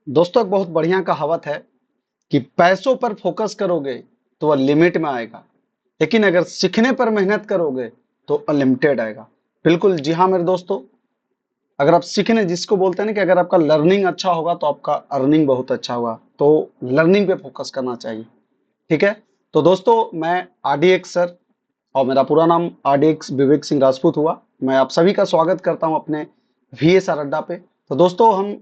दोस्तों एक बहुत बढ़िया कहावत है कि पैसों पर फोकस करोगे तो वह लिमिट में आएगा, लेकिन अगर सीखने पर मेहनत करोगे तो अनलिमिटेड आएगा। बिल्कुल जी हाँ मेरे दोस्तों, अगर आप सीखने जिसको बोलते हैं ना कि अगर आपका लर्निंग अच्छा होगा तो आपका अर्निंग बहुत अच्छा होगा, तो लर्निंग पे फोकस करना चाहिए। ठीक है। तो दोस्तों मैं आरडीएक्स सर, और मेरा पूरा नाम आरडीएक्स विवेक सिंह राजपूत हुआ। मैं आप सभी का स्वागत करता हूं अपने वीएसआर अड्डा पे। तो दोस्तों हम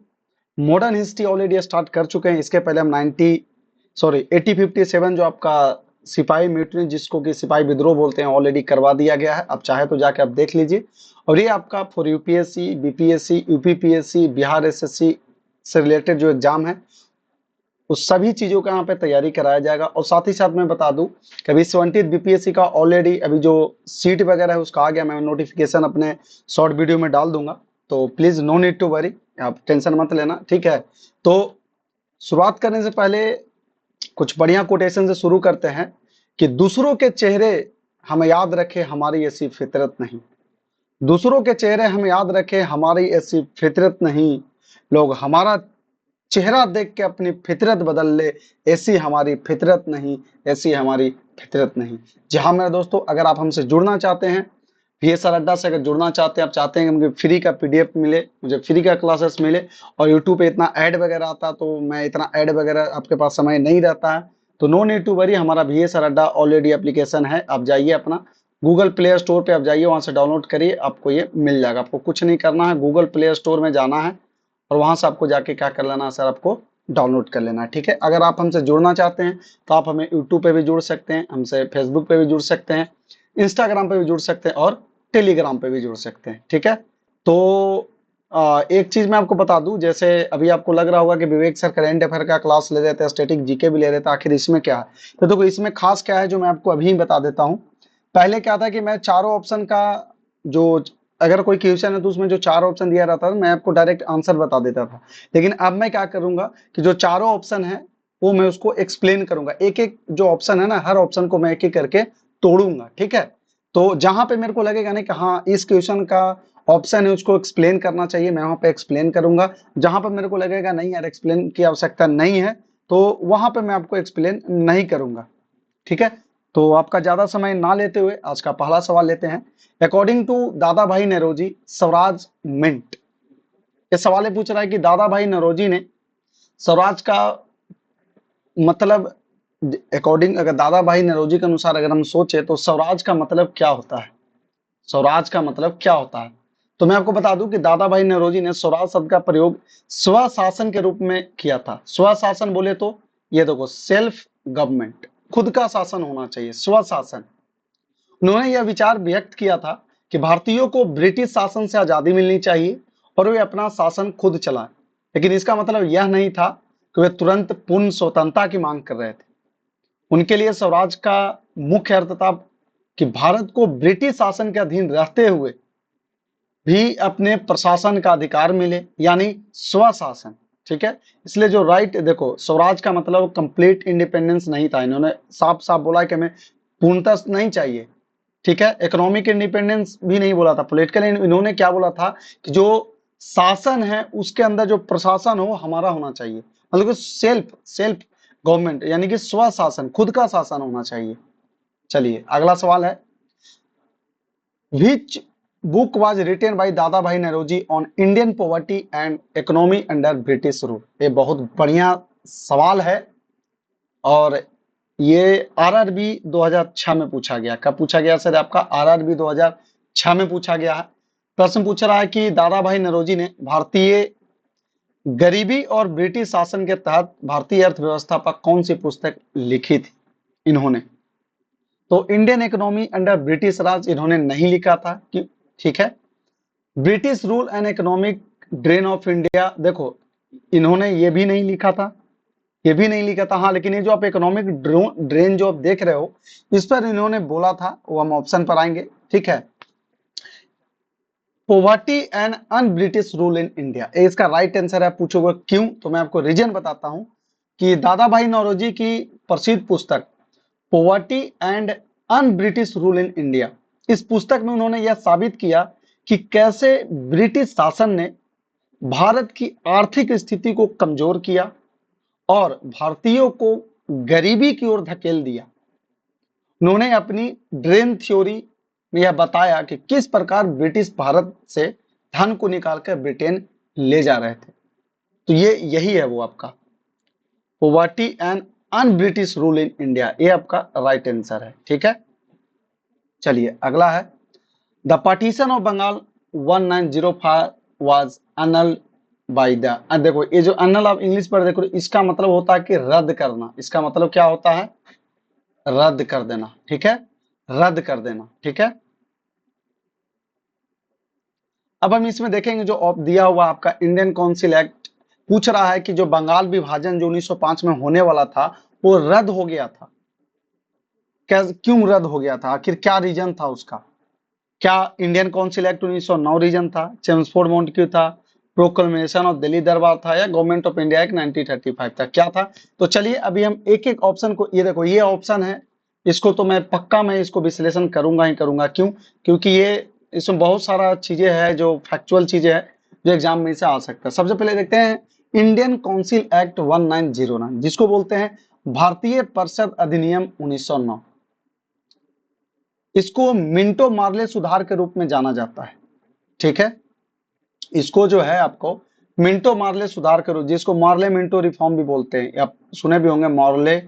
मॉडर्न हिस्ट्री ऑलरेडी स्टार्ट कर चुके हैं। इसके पहले हम 8057 जो आपका सिपाही म्यूटनी जिसको कि सिपाही विद्रोह बोलते हैं ऑलरेडी करवा दिया गया है। आप चाहे तो जाके आप देख लीजिए। और ये आपका for UPSC, BPSC, UPPSC, Bihar SSC से रिलेटेड जो एग्जाम है उस सभी चीजों का यहाँ पे तैयारी कराया जाएगा। और साथ ही साथ मैं बता दूं कि अभी 70 बीपीएससी का ऑलरेडी अभी जो सीट वगैरह है उसका आ गया। मैं नोटिफिकेशन अपने शॉर्ट वीडियो में डाल दूंगा, तो please no need to worry, आप टेंशन मत लेना। ठीक है। तो शुरुआत करने से पहले कुछ बढ़िया कोटेशन से शुरू करते हैं कि दूसरों के चेहरे हमें याद रखे, हमारी ऐसी फितरत नहीं। दूसरों के चेहरे हमें याद रखे, हमारी ऐसी फितरत नहीं। लोग हमारा चेहरा देख के अपनी फितरत बदल ले, ऐसी हमारी फितरत नहीं, ऐसी हमारी फितरत नहीं। जी हाँ मेरे दोस्तों, अगर आप हमसे जुड़ना चाहते हैं, वीएसआर अड्डा से अगर जुड़ना चाहते हैं, आप चाहते हैं कि मुझे फ्री का पीडीएफ मिले, मुझे फ्री का क्लासेस मिले, और यूट्यूब पे इतना ऐड वगैरह आता तो मैं इतना ऐड वगैरह आपके पास समय नहीं रहता है, तो नो नीड टू वरी। हमारा वीएसआर अड्डा ऑलरेडी एप्लीकेशन है, आप जाइए अपना गूगल प्ले स्टोर पे आप जाइए, वहां से डाउनलोड करिए, आपको ये मिल जाएगा। आपको कुछ नहीं करना है, गूगल प्ले स्टोर में जाना है और वहां से आपको जाके क्या कर लेना है सर, आपको डाउनलोड कर लेना है। ठीक है। अगर आप हमसे जुड़ना चाहते हैं तो आप हमें यूट्यूब पे भी जुड़ सकते हैं, हमसे फेसबुक पे भी जुड़ सकते हैं, इंस्टाग्राम पे भी जुड़ सकते हैं और टेलीग्राम पे भी जुड़ सकते हैं। ठीक है। तो एक चीज मैं आपको बता दूं, जैसे अभी आपको लग रहा होगा कि विवेक सर करेंट अफेयर का क्लास ले रहे थे, स्टैटिक जीके भी ले रहे थे, आखिर इसमें क्या है? तो देखो इसमें खास क्या है जो मैं आपको अभी बता देता हूँ। पहले क्या था कि मैं चारों ऑप्शन का जो, अगर कोई क्वेश्चन है तो उसमें जो चार ऑप्शन दिया रहता था मैं आपको डायरेक्ट आंसर बता देता था। लेकिन अब मैं क्या करूंगा कि जो चारों ऑप्शन है वो मैं उसको एक्सप्लेन करूंगा। एक एक जो ऑप्शन है ना, हर ऑप्शन को मैं एक एक करके तोड़ूंगा। ठीक है। तो जहां पे मेरे को लगेगा ना कि हाँ इस क्वेश्चन का ऑप्शन है उसको एक्सप्लेन करना चाहिए, मैं वहां पे एक्सप्लेन करूंगा। जहां पर मेरे को लगेगा नहीं यार एक्सप्लेन की आवश्यकता नहीं है, तो वहां पे मैं आपको एक्सप्लेन नहीं करूंगा। ठीक है। तो आपका ज्यादा समय ना लेते हुए आज का पहला सवाल लेते हैं। अकॉर्डिंग टू दादा भाई नौरोजी, स्वराज मिंट। ये सवाल ये पूछ रहा है कि दादा भाई नौरोजी ने स्वराज का मतलब, अकॉर्डिंग अगर दादा भाई नौरोजी के अनुसार अगर हम सोचे तो स्वराज का मतलब क्या होता है? स्वराज का मतलब क्या होता है? तो मैं आपको बता दूं कि दादा भाई नौरोजी ने स्वराज शब्द का प्रयोग स्वशासन के रूप में किया था। स्वशासन बोले तो ये देखो, सेल्फ गवर्नमेंट, खुद का शासन होना चाहिए, स्वशासन। उन्होंने यह विचार व्यक्त किया था कि भारतीयों को ब्रिटिश शासन से आजादी मिलनी चाहिए और वे अपना शासन खुद चलाएं। लेकिन इसका मतलब यह नहीं था कि वे तुरंत पूर्ण स्वतंत्रता की मांग कर रहे थे। उनके लिए स्वराज का मुख्य अर्थ था कि भारत को ब्रिटिश शासन के अधीन रहते हुए भी अपने प्रशासन का अधिकार मिले, यानी स्वशासन। ठीक है। इसलिए जो राइट, देखो स्वराज का मतलब कंप्लीट इंडिपेंडेंस नहीं था, इन्होंने साफ साफ बोला कि हमें पूर्णता नहीं चाहिए। ठीक है। इकोनॉमिक इंडिपेंडेंस भी नहीं बोला था, पॉलिटिकल, इन्होंने क्या बोला था कि जो शासन है उसके अंदर जो प्रशासन हो हमारा होना चाहिए, मतलब कि सेल्फ सेल्फ गवर्नमेंट, यानी कि स्वशासन, खुद का शासन होना चाहिए। चलिए अगला सवाल है, which book was written by Dadabhai Naoroji on Indian poverty and economy under British rule? ये बहुत बढ़िया सवाल है और ये आरआरबी 2006 में पूछा गया। कब पूछा गया सर? आपका आरआरबी 2006 में पूछा गया है। प्रश्न पूछ रहा है कि दादा भाई नौरोजी ने भारतीय गरीबी और ब्रिटिश शासन के तहत भारतीय अर्थव्यवस्था पर कौन सी पुस्तक लिखी थी इन्होंने? तो इंडियन इकोनॉमी अंडर ब्रिटिश राज इन्होंने नहीं लिखा था कि, ठीक है। British rule and economic drain of India, देखो इन्होंने ये भी नहीं लिखा था, ये भी नहीं लिखा था। हाँ, लेकिन ये जो आप इकोनॉमिक ड्रेन जो आप देख रहे हो इस पर इन्होंने बोला था, वो हम ऑप्शन पर आएंगे। ठीक है। Poverty and un British rule in India, इसका राइट आंसर है। पूछोगे क्यों, तो मैं आपको रीजन बताता हूं कि दादा भाई नौरोजी की प्रसिद्ध पुस्तक poverty and un British rule in India, इस पुस्तक में उन्होंने यह साबित किया कि कैसे ब्रिटिश शासन ने भारत की आर्थिक स्थिति को कमजोर किया और भारतीयों को गरीबी की ओर धकेल दिया। उन्होंने अपनी ड्रेन थ्योरी में यह बताया कि किस प्रकार ब्रिटिश भारत से धन को निकालकर ब्रिटेन ले जा रहे थे। तो ये यही है वो आपका poverty and un British rule in India, ये आपका राइट आंसर है। ठीक है, चलिए अगला है the partition of Bengal 1905 was annulled by the, देखो ये जो annul आप इंग्लिश पर देखो, इसका मतलब होता है कि रद्द करना। इसका मतलब क्या होता है? रद्द कर देना। ठीक है, रद्द कर देना। ठीक है, अब हम इसमें देखेंगे जो दिया हुआ आपका इंडियन काउंसिल एक्ट पूछ रहा है कि जो बंगाल विभाजन जो 1905 में होने वाला था वो रद्द हो गया था। क्यों रद्द हो गया था? आखिर क्या रीजन था उसका? क्या इंडियन काउंसिल एक्ट 1909 रीजन था, चेम्सफोर्ड मॉन्टेग्यू था, प्रोक्लेमेशन ऑफ दिल्ली दरबार था, या गवर्नमेंट ऑफ इंडिया एक्ट 1935 था? क्या था? तो चलिए अभी हम एक एक ऑप्शन को, ये देखो ये ऑप्शन है, इसको तो मैं पक्का मैं इसको विश्लेषण करूंगा ही करूंगा। क्यों? क्योंकि ये इसमें बहुत सारा चीजें है जो फैक्चुअल चीजें है जो एग्जाम में से आ सकता है। सबसे पहले देखते हैं इंडियन काउंसिल एक्ट 1909, जिसको बोलते हैं भारतीय परिषद अधिनियम 1909। इसको मिंटो मार्ले सुधार के रूप में जाना जाता है। ठीक है, इसको जो है आपको मिंटो मार्ले सुधार के रूप, जिसको मार्ले मिंटो रिफॉर्म भी बोलते हैं, आप सुने भी होंगे मार्ले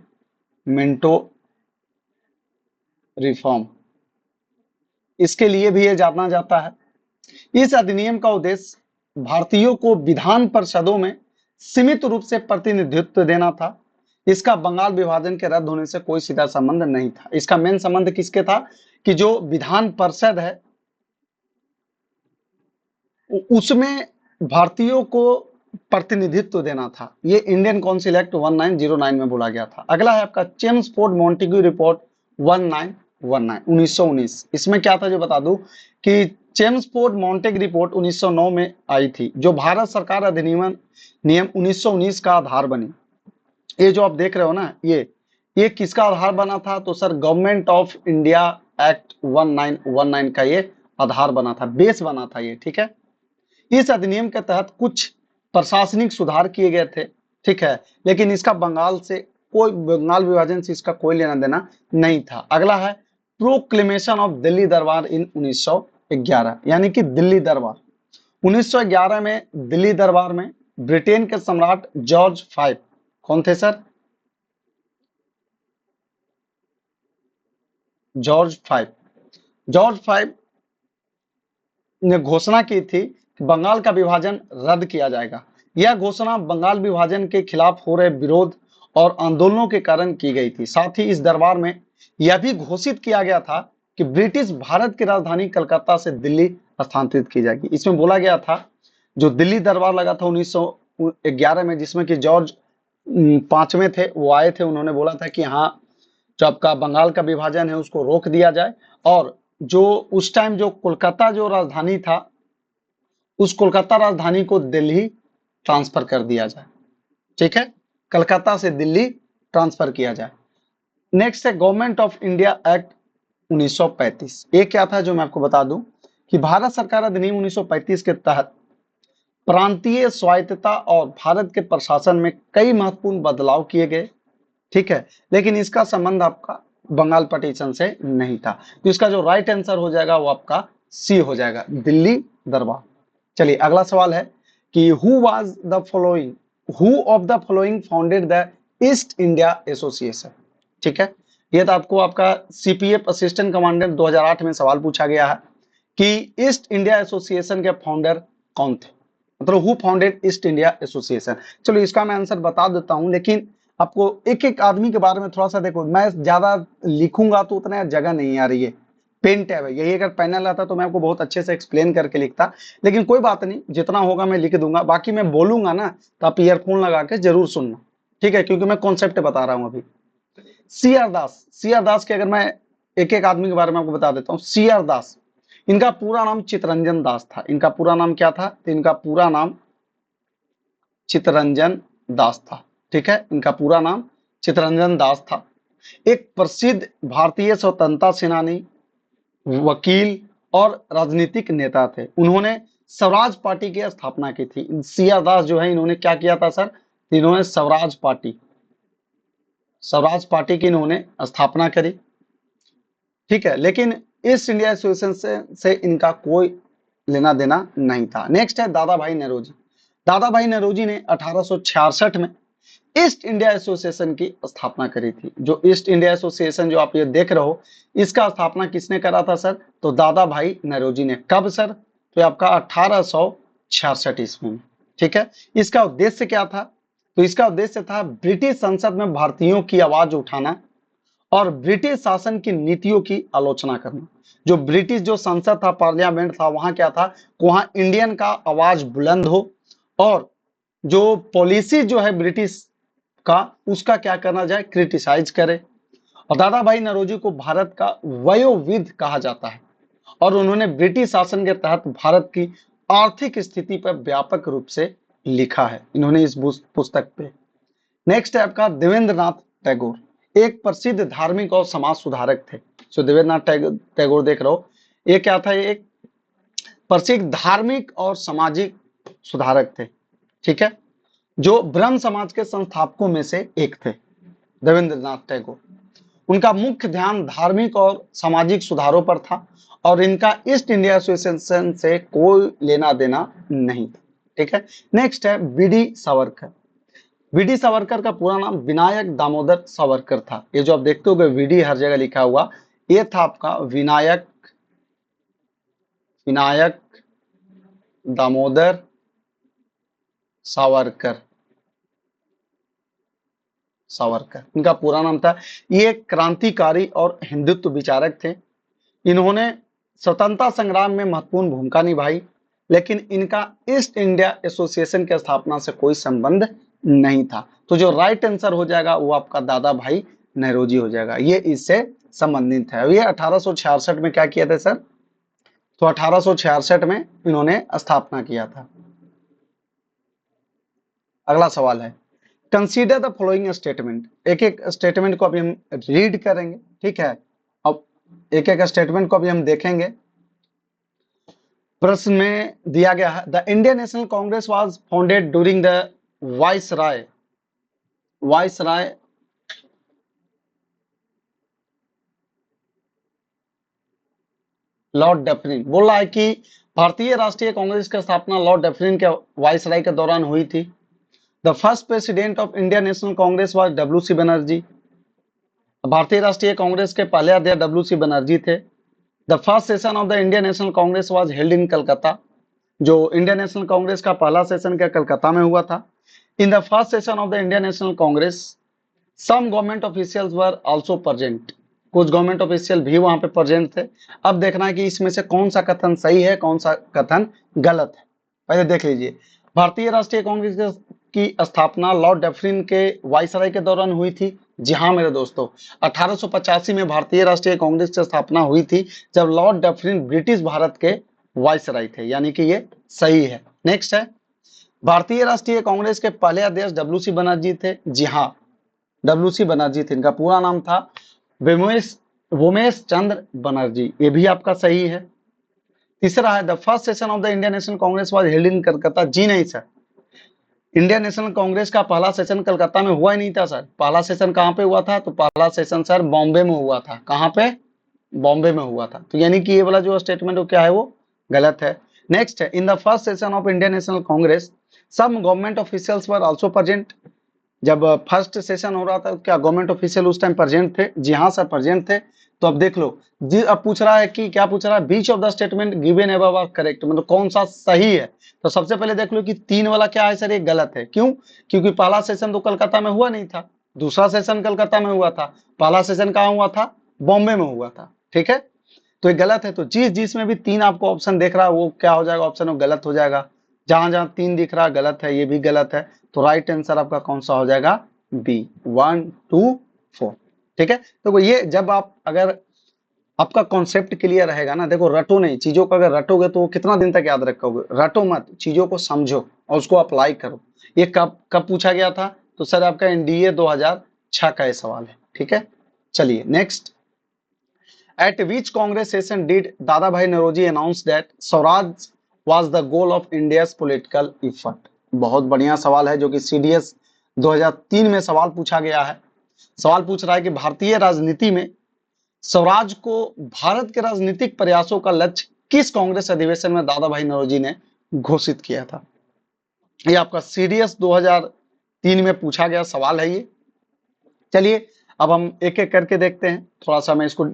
मिंटो रिफॉर्म, इसके लिए भी ये जाना जाता है। इस अधिनियम का उद्देश्य भारतीयों को विधान परिषदों में सीमित रूप से प्रतिनिधित्व देना था। इसका बंगाल विभाजन के रद्द होने से कोई सीधा संबंध नहीं था। इसका मेन संबंध किसके था? कि जो विधान परिषद है उसमें भारतीयों को प्रतिनिधित्व देना था। ये इंडियन काउंसिल एक्ट 1909 में बोला गया था। अगला है आपका चेम्सफोर्ड मॉन्टेग्यू रिपोर्ट 1919। इसमें क्या था जो बता दूं कि चेम्सफोर्ड मॉन्टेग रिपोर्ट 1909 में आई थी, जो भारत सरकार अधिनियम नियम 1919 का आधार बनी। ये जो आप देख रहे हो ना, ये किसका आधार बना था? तो sir government of India act 1919 का ये आधार बना था, बेस बना था ये। ठीक है, इस अधिनियम के तहत कुछ प्रशासनिक सुधार किए गए थे। ठीक है, लेकिन इसका बंगाल से कोई, बंगाल विभाजन से इसका कोई लेना देना नहीं था। अगला है प्रोक्लेमेशन ऑफ दिल्ली दरबार इन 1911, यानी कि दिल्ली दरबार 1911 में दिल्ली दरबार में ब्रिटेन के सम्राट जॉर्ज V, कौन थे सर? जॉर्ज V ने घोषणा की थी कि बंगाल का विभाजन रद्द किया जाएगा। यह घोषणा बंगाल विभाजन के खिलाफ हो रहे विरोध और आंदोलनों के कारण की गई थी। साथ ही इस दरबार में यह भी घोषित किया गया था कि ब्रिटिश भारत की राजधानी कलकत्ता से दिल्ली स्थानांतरित की जाएगी। इसमें बोला गया था जो दिल्ली दरबार लगा था 1911 में, जिसमें कि जॉर्ज पांचवें थे, वो आए थे। उन्होंने बोला था कि हाँ, जो आपका बंगाल का विभाजन है उसको रोक दिया जाए, और जो उस टाइम जो कोलकाता जो राजधानी था, उस कोलकाता राजधानी को दिल्ली ट्रांसफर कर दिया जाए। ठीक है, कलकत्ता से दिल्ली ट्रांसफर किया जाए। नेक्स्ट है गवर्नमेंट ऑफ इंडिया एक्ट 1935। ये क्या था जो मैं आपको बता दूं कि भारत सरकार अधिनियम 1935 के तहत प्रांतीय स्वायत्तता और भारत के प्रशासन में कई महत्वपूर्ण बदलाव किए गए। ठीक है, लेकिन इसका संबंध आपका बंगाल पार्टीशन से नहीं था। तो इसका जो राइट आंसर हो जाएगा वो आपका सी हो जाएगा, दिल्ली दरबार। चलिए अगला सवाल है कि who of the following founded the east India association. ठीक है, ये तो आपको आपका सीपीएफ असिस्टेंट कमांडेंट 2008 में सवाल पूछा गया है कि ईस्ट इंडिया एसोसिएशन के फाउंडर कौन थे, मतलब who founded east India association. चलो इसका मैं आंसर बता देता हूं, लेकिन आपको एक एक आदमी के बारे में थोड़ा सा देखो, मैं ज्यादा लिखूंगा तो उतना जगह नहीं आ रही है, पेन टैब है, यही अगर पैनल आता तो मैं आपको बहुत अच्छे से एक्सप्लेन करके लिखता, लेकिन कोई बात नहीं, जितना होगा मैं लिख दूंगा। बाकी मैं बोलूंगा ना तो आप ईयरफोन लगा के जरूर सुनना। ठीक है, क्योंकि मैं कॉन्सेप्ट बता रहा हूं अभी। सी आर दास के अगर मैं एक एक आदमी के बारे में आपको बता देता हूँ। सी आर दास, इनका पूरा नाम चितरंजन दास था। इनका पूरा नाम क्या था? तो इनका पूरा नाम चितरंजन दास था। ठीक है, इनका पूरा नाम चितरंजन दास था। एक प्रसिद्ध भारतीय स्वतंत्रता सेनानी, वकील और राजनीतिक नेता थे। उन्होंने स्वराज पार्टी की स्थापना की थी। सीआर दास जो है इन्होंने क्या किया था सर, इन्होंने स्वराज पार्टी की इन्होंने स्थापना करी, ठीक है। लेकिन ईस्ट इंडिया एसोसिएशन से इनका कोई लेना देना नहीं था। नेक्स्ट है दादा भाई नौरोजी। दादा भाई नौरोजी ने 1866 में ईस्ट इंडिया एसोसिएशन की स्थापना करी थी। जो ईस्ट इंडिया एसोसिएशन जो आप ये देख रहे हो, इसका स्थापना किसने करा था सर, तो दादा भाई नौरोजी ने। कब सर, तो आपका 1866 ईस्वी में, ठीक है। इसका उद्देश्य क्या था, तो इसका उद्देश्य था ब्रिटिश संसद में भारतीयों की आवाज उठाना और ब्रिटिश शासन की नीतियों की आलोचना करना। जो ब्रिटिश जो संसद था, पार्लियामेंट था, वहां क्या था, वहां इंडियन का आवाज बुलंद हो और जो पॉलिसी जो है ब्रिटिश का, उसका क्या करना जाए, क्रिटिसाइज करे। और दादा भाई नौरोजी को भारत का वयोविद कहा जाता है और उन्होंने ब्रिटिश शासन के तहत भारत की आर्थिक स्थिति पर व्यापक रूप से लिखा है, इन्होंने इस पुस्तक पे। नेक्स्ट है आपका देवेंद्र नाथ टैगोर, एक प्रसिद्ध धार्मिक और समाज सुधारक थे। जो देवेंद्र नाथ टैगोर देख रहे हो, ये क्या था, ये एक प्रसिद्ध धार्मिक और सामाजिक सुधारक थे, ठीक है, जो ब्रह्म समाज के संस्थापकों में से एक थे देवेंद्र नाथ टैगोर। उनका मुख्य ध्यान धार्मिक और सामाजिक सुधारों पर था और इनका ईस्ट इंडिया एसोसिएशन से कोई लेना देना नहीं था, ठीक है। नेक्स्ट है बीडी सावरकर। बीडी सावरकर का पूरा नाम विनायक दामोदर सावरकर था। ये जो आप देखते हो वीडी हर जगह लिखा हुआ, ये था आपका विनायक दामोदर सावरकर। इनका पूरा नाम था। ये क्रांतिकारी और हिंदुत्व विचारक थे। इन्होंने स्वतंत्रता संग्राम में महत्वपूर्ण भूमिका निभाई, लेकिन इनका ईस्ट इंडिया एसोसिएशन की स्थापना से कोई संबंध नहीं था। तो जो राइट आंसर हो जाएगा वो आपका दादा भाई नौरोजी हो जाएगा, ये इससे संबंधित है। ये 1866 में क्या किया था सर, तो 1866 में इन्होंने स्थापना किया था। अगला सवाल है, कंसीडर द फॉलोइंग स्टेटमेंट। एक एक स्टेटमेंट को अभी हम रीड करेंगे, ठीक है। अब एक एक स्टेटमेंट को अभी हम देखेंगे। प्रश्न में दिया गया है, the Indian National Congress was founded during the viceroy Lord Dufferin. बोल रहा है कि भारतीय राष्ट्रीय कांग्रेस की स्थापना लॉर्ड डफरिन के वाइसराय के दौरान हुई थी। The first president of Indian National Congress was डब्ल्यू.सी. बनर्जी। भारतीय राष्ट्रीय कांग्रेस के पहले अध्यक्ष डब्ल्यू.सी. बनर्जी थे। The first session of the Indian National Congress was held in Calcutta. जो इंडियन नेशनल कांग्रेस का पहला सेशन क्या कलकत्ता में हुआ था। In the first session of the Indian National Congress some government officials were also present. कुछ गवर्नमेंट ऑफिशियल भी वहां पे प्रेजेंट थे। अब देखना है कि इसमें से कौन सा कथन सही है, कौन सा कथन गलत है। पहले देख लीजिए, भारतीय राष्ट्रीय कांग्रेस की स्थापना लॉर्ड डफरिन के वाइसराय के दौरान हुई थी। जी हाँ मेरे दोस्तों, 1885 में भारतीय राष्ट्रीय कांग्रेस की स्थापना हुई थी, जब लॉर्ड डफरिन ब्रिटिश भारत के वाइसराय थे, यानी कि ये सही है। नेक्स्ट है, भारतीय राष्ट्रीय कांग्रेस के पहले अध्यक्ष डब्ल्यू.सी. बनर्जी थे। जी हाँ, डब्ल्यू.सी. बनर्जी थे। इनका पूरा नाम था वोमेश चंद्र बनर्जी, ये भी आपका सही है। तीसरा है, the first session of the Indian National Congress was held in Calcutta. जी नहीं सर, इंडियन नेशनल कांग्रेस का पहला सेशन कलकत्ता में हुआ ही नहीं था सर। पहला सेशन कहाँ पे हुआ था, तो पहला सेशन सर बॉम्बे में हुआ था। कहाँ पे, बॉम्बे में हुआ था। तो यानी कि ये वाला जो स्टेटमेंट वो क्या है, वो गलत है। नेक्स्ट है, in the first session of Indian National Congress some government officials were also present. जब फर्स्ट सेशन हो रहा था, क्या गवर्नमेंट ऑफिशियल उस टाइम प्रेजेंट थे? जी हाँ सर, प्रेजेंट थे। तो अब देख लो जी, अब पूछ रहा है कि क्या पूछ रहा है, which of the statement given above are correct, मतलब कौन सा सही है। तो सबसे पहले देख लो कि 3 वाला क्या है सर, ये गलत है। क्यों? क्योंकि पहला सेशन तो कलकत्ता में हुआ नहीं था, दूसरा सेशन कलकत्ता में हुआ था, पहला सेशन कहाँ हुआ था, बॉम्बे में हुआ था, ठीक है। तो ये गलत है। तो जिसमें भी 3 आपको ऑप्शन देख रहा है वो क्या हो जाएगा, ऑप्शन वो गलत हो जाएगा। जहां जहां 3 दिख रहा है गलत है, ये भी गलत है। तो राइट आंसर आपका कौन सा हो जाएगा, बी, 1 2 4, ठीक है। तो ये जब आप अगर आपका कॉन्सेप्ट क्लियर रहेगा ना, देखो रटो नहीं चीजों को, अगर रटोगे तो कितना दिन तक याद रखोगे। रटो मत, चीजों को समझो और उसको अप्लाई करो। ये कब कब पूछा गया था, तो सर आपका एनडीए 2006 का ये सवाल है, ठीक है। चलिए next, at which Congress session did Dadabhai Naoroji announce that swaraj was the goal of India's political effort. बहुत बढ़िया सवाल है जो कि सीडीएस 2003 में सवाल पूछा गया है। सवाल पूछ रहा है कि भारतीय राजनीति में स्वराज को भारत के राजनीतिक प्रयासों का लक्ष्य किस कांग्रेस अधिवेशन में दादा भाई नौरोजी ने घोषित किया था। ये आपका सीडीएस 2003 में पूछा गया सवाल है ये। चलिए अब हम एक एक करके देखते हैं, थोड़ा सा मैं इसको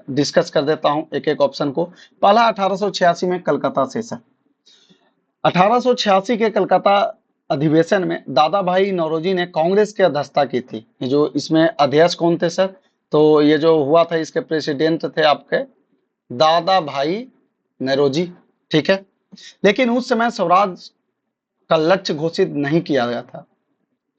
डिस्कस कर देता हूं एक एक ऑप्शन को। पहला 1886 में कलकत्ता सेशन। 1886 के कलकत्ता अधिवेशन में दादा भाई नौरोजी ने कांग्रेस की अध्यक्षता की थी। ये जो इसमें अध्यक्ष कौन थे सर, तो ये जो हुआ था इसके प्रेसिडेंट थे आपके दादा भाई नौरोजी, ठीक है। लेकिन उस समय स्वराज का लक्ष्य घोषित नहीं किया गया था,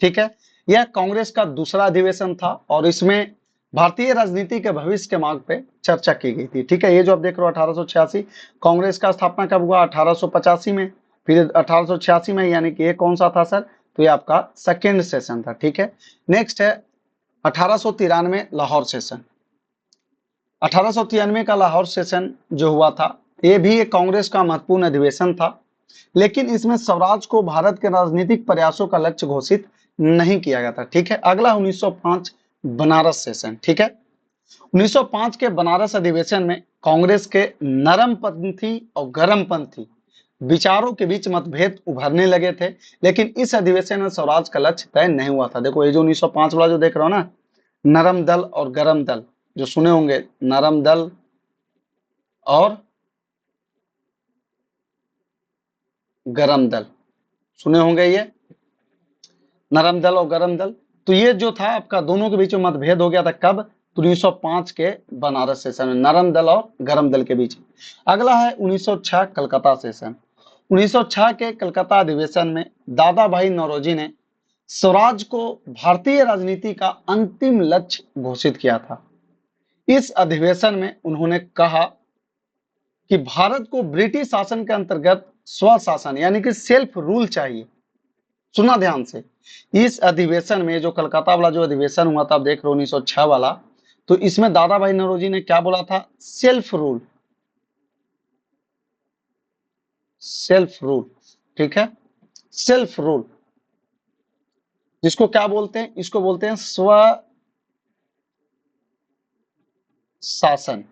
ठीक है। यह कांग्रेस का दूसरा अधिवेशन था और इसमें भारतीय राजनीति के भविष्य के मार्ग पे चर्चा की गई थी, ठीक है। ये जो आप देख रहे हो 1886, कांग्रेस का स्थापना कब हुआ, 1885 में, फिर 1886 में, यानी कि ये कौन सा था सर, तो ये आपका सेकेंड सेशन था, ठीक है। नेक्स्ट है 1893 लाहौर सेशन। 1893 का लाहौर सेशन जो हुआ था ये भी एक कांग्रेस का महत्वपूर्ण अधिवेशन था, लेकिन इसमें स्वराज को भारत के राजनीतिक प्रयासों का लक्ष्य घोषित नहीं किया गया था, ठीक है। अगला 1905 बनारस सेशन, ठीक है। 1905 के बनारस अधिवेशन में कांग्रेस के नरमपंथी और गरमपंथी विचारों के बीच मतभेद उभरने लगे थे, लेकिन इस अधिवेशन में स्वराज का लक्ष्य तय नहीं हुआ था। देखो ये जो 1905 वाला जो देख रहे हो ना, नरम दल और गरम दल, जो सुने होंगे, नरम दल और गरम दल, सुने होंगे ये नरम दल और गरम दल। तो ये जो था आपका दोनों के बीच में मतभेद हो गया था, कब, तो 1905 के बनारस सेशन में, नरम दल और गरम दल के बीच। अगला है 1906 कलकत्ता सेशन। 1906 के कलकत्ता अधिवेशन में दादा भाई नौरोजी ने स्वराज को भारतीय राजनीति का अंतिम लक्ष्य घोषित किया था। इस अधिवेशन में उन्होंने कहा कि भारत को ब्रिटिश शासन के अंतर्गत स्वशासन यानी कि सेल्फ रूल चाहिए। सुना ध्यान से, इस अधिवेशन में जो कलकत्ता वाला जो अधिवेशन हुआ था, आप देख रहे हो 1906 वाला, तो इसमें दादा भाई नौरोजी ने क्या बोला था, सेल्फ रूल, सेल्फ रूल, ठीक है। सेल्फ रूल जिसको क्या बोलते हैं, इसको बोलते हैं स्व शासन,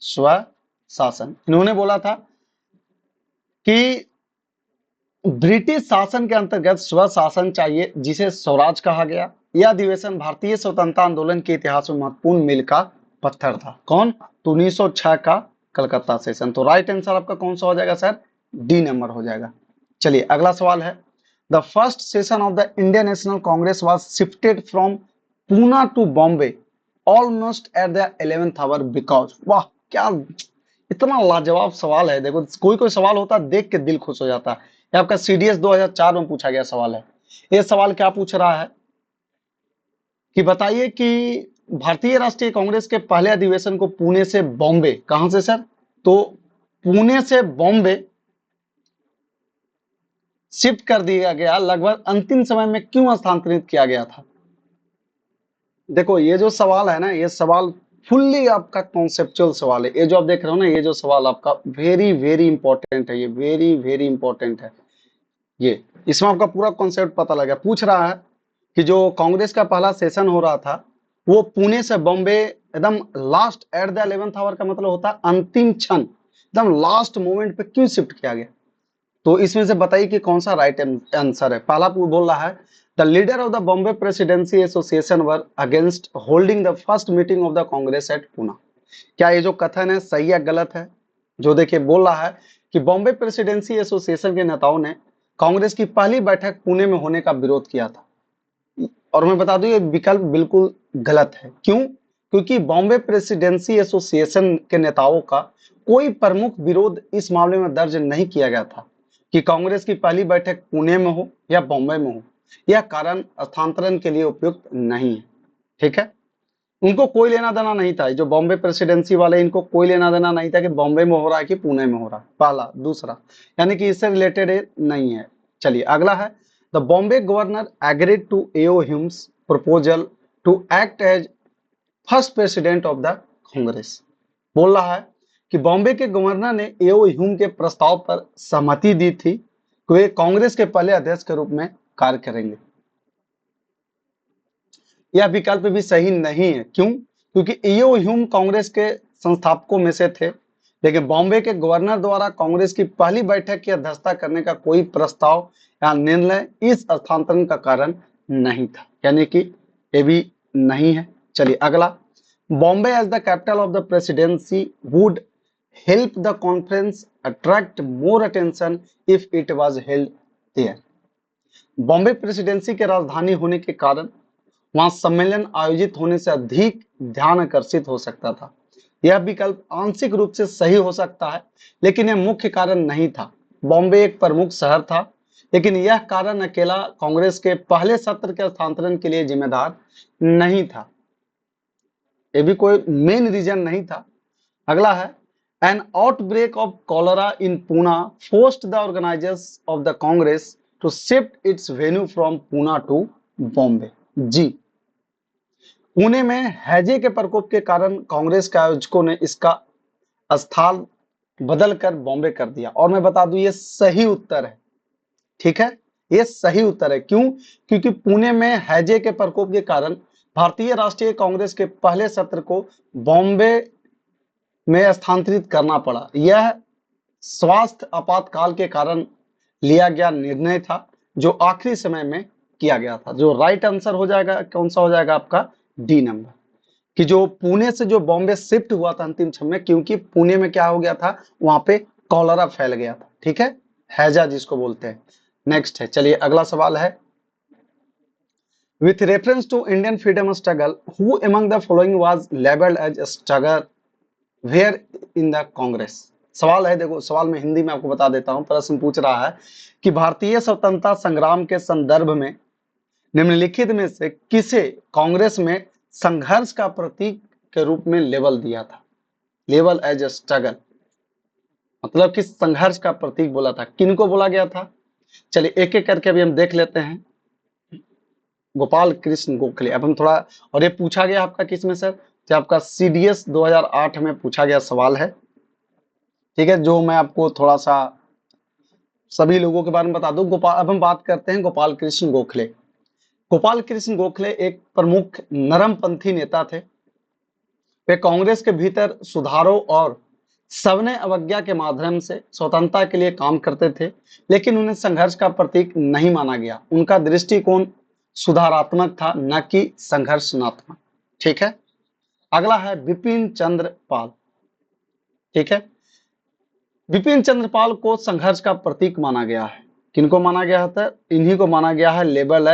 स्व शासन। इन्होंने बोला था कि ब्रिटिश शासन के अंतर्गत स्वशासन चाहिए, जिसे स्वराज कहा गया। यह अधिवेशन भारतीय स्वतंत्रता आंदोलन के इतिहास में महत्वपूर्ण मील का पत्थर था। कौन, तो 1906 का कलकत्ता सेशन। तो राइट आंसर आपका कौन सा हो जाएगा सर, डी नंबर हो जाएगा। चलिए अगला सवाल है, the first session of the Indian National Congress was shifted from Poona to Bombay almost at the 11th hour because. वाह, क्या इतना लाजवाब सवाल है। देखो कोई कोई सवाल होता है देख के दिल खुश हो जाता है। ये आपका सीडीएस 2004 में पूछा गया सवाल है। ये सवाल क्या पूछ रहा है कि बताइए कि भारतीय राष्ट्रीय कांग्रेस के पहले अधिवेशन को पुणे से बॉम्बे, कहां से सर, तो पुणे से बॉम्बे शिफ्ट कर दिया गया, लगभग अंतिम समय में क्यों स्थानांतरित किया गया था। देखो ये जो सवाल है ना, ये सवाल फुल्ली आपका कॉन्सेप्चुअल सवाल है। ये जो आप देख रहे हो ना, ये जो सवाल आपका वेरी वेरी इंपॉर्टेंट है, ये वेरी वेरी इंपॉर्टेंट है। ये इसमें आपका पूरा कॉन्सेप्ट पता लगा। पूछ रहा है कि जो कांग्रेस का पहला सेशन हो रहा था वो पुणे से बॉम्बे एकदम last eight the 11th our का मतलब होता है अंतिम क्षण, एकदम लास्ट मोमेंट पे क्यों शिफ्ट किया गया। तो इसमें से बताइए कि कौन सा राइट आंसर है। पहला बोल रहा है the leader of the Bombay presidency association were against holding the first meeting of the Congress at Pune. क्या ये जो कथन है सही या गलत है। जो देखिए बोल रहा है कि बॉम्बे प्रेसिडेंसी एसोसिएशन के नेताओं ने कांग्रेस की पहली बैठक पुणे में होने का विरोध किया था। और मैं बता दूं ये विकल्प बिल्कुल गलत है। क्यों, क्योंकि बॉम्बे प्रेसिडेंसी एसोसिएशन के नेताओं का कोई प्रमुख विरोध इस मामले में दर्ज नहीं किया गया था कि कांग्रेस की पहली बैठक पुणे में हो या बॉम्बे में हो। यह कारण स्थानांतरण के लिए उपयुक्त नहीं है, ठीक है। उनको कोई लेना देना नहीं था, जो बॉम्बे प्रेसिडेंसी वाले, इनको कोई लेना देना नहीं था कि बॉम्बे में हो रहा है कि पुणे में हो रहा है। पहला, दूसरा, यानी कि इससे रिलेटेड नहीं है। चलिए अगला है, the Bombay governor agreed to A O Hume's proposal to act as first president of the Congress. बोल रहा है कि बॉम्बे के गवर्नर ने एओ ह्यूम के प्रस्ताव पर सहमति दी थी कि वे कांग्रेस के पहले अध्यक्ष के रूप में कार्य करेंगे। यह विकल्प भी सही नहीं है। क्यों? क्योंकि एओ ह्यूम कांग्रेस के संस्थापकों में से थे, लेकिन बॉम्बे के गवर्नर द्वारा कांग्रेस की पहली बैठक की अध्यक्षता करने का कोई प्रस्ताव या निर्णय इस स्थानांतरण का कारण नहीं था, यानी कि ये भी नहीं है। चलिए अगला, Bombay as the capital of the presidency would help the conference attract more attention if it was held there. Bombay presidency के राजधानी होने के कारण वहां सम्मेलन आयोजित होने से अधिक ध्यान आकर्षित हो सकता था। यह विकल्प आंशिक रूप से सही हो सकता है, लेकिन यह मुख्य कारण नहीं था। बॉम्बे एक प्रमुख शहर था, लेकिन यह कारण अकेला कांग्रेस के पहले सत्र के स्थानांतरण के लिए जिम्मेदार नहीं था। यह भी कोई मेन रीजन नहीं था। अगला है, an outbreak of cholera in Poona forced the organisers of the Congress to shift its venue from Poona to Bombay. जी, पुणे में हैजे के प्रकोप के कारण कांग्रेस के आयोजकों ने इसका स्थान बदलकर बॉम्बे कर दिया। और मैं बता दूं, ये सही उत्तर है। ठीक है, ये सही उत्तर है। क्यों? क्योंकि पुणे में हैजे के प्रकोप के कारण भारतीय राष्ट्रीय कांग्रेस के पहले सत्र को बॉम्बे में स्थानांतरित करना पड़ा। यह स्वास्थ्य आपातकाल के कारण लिया गया निर्णय था, जो आखिरी समय में किया गया था। जो राइट आंसर हो जाएगा, कौन सा हो जाएगा आपका? डी नंबर, कि जो पुणे से जो बॉम्बे शिफ्ट हुआ था अंतिम क्षण में, क्योंकि पुणे में क्या हो गया था, वहां पे कॉलरा फैल गया था। ठीक है, हैजा जिसको बोलते हैं। नेक्स्ट है, चलिए अगला सवाल है, with reference to Indian freedom struggle who among the following was labelled as struggler where in the Congress. सवाल है, देखो सवाल में हिंदी में आपको बता देता हूं। प्रश्न पूछ रहा है कि भारतीय स्वतंत्रता संग्राम के संदर्भ में निम्नलिखित में से किसे कांग्रेस में संघर्ष का प्रतीक के रूप में लेबल दिया था? लेबल एज ए स्ट्रगल, मतलब कि संघर्ष का प्रतीक बोला था। किनको बोला गया था? चलिए एक एक करके अभी हम देख लेते हैं। गोपाल कृष्ण गोखले। अब हम थोड़ा, और ये पूछा गया आपका किस में सर? जो आपका सीडीएस 2008 में पूछा गया सवाल है। ठीक है, जो मैं आपको थोड़ा सा सभी लोगों के बारे में बता दूं। अब हम बात करते हैं गोपाल कृष्ण गोखले। गोपाल कृष्ण गोखले एक प्रमुख नरमपंथी नेता थे। वे कांग्रेस के भीतर सुधारों और सविनय अवज्ञा के माध्यम से स्वतंत्रता के लिए काम करते थे, लेकिन उन्हें संघर्ष का प्रतीक नहीं माना गया। उनका दृष्टिकोण सुधारात्मक था, न कि संघर्षनात्मक। ठीक है, अगला है बिपिन चंद्र पाल। ठीक है, बिपिन चंद्र पाल को संघर्ष का प्रतीक माना गया है। किनको माना गया था? इन्हीं को माना गया है लेबल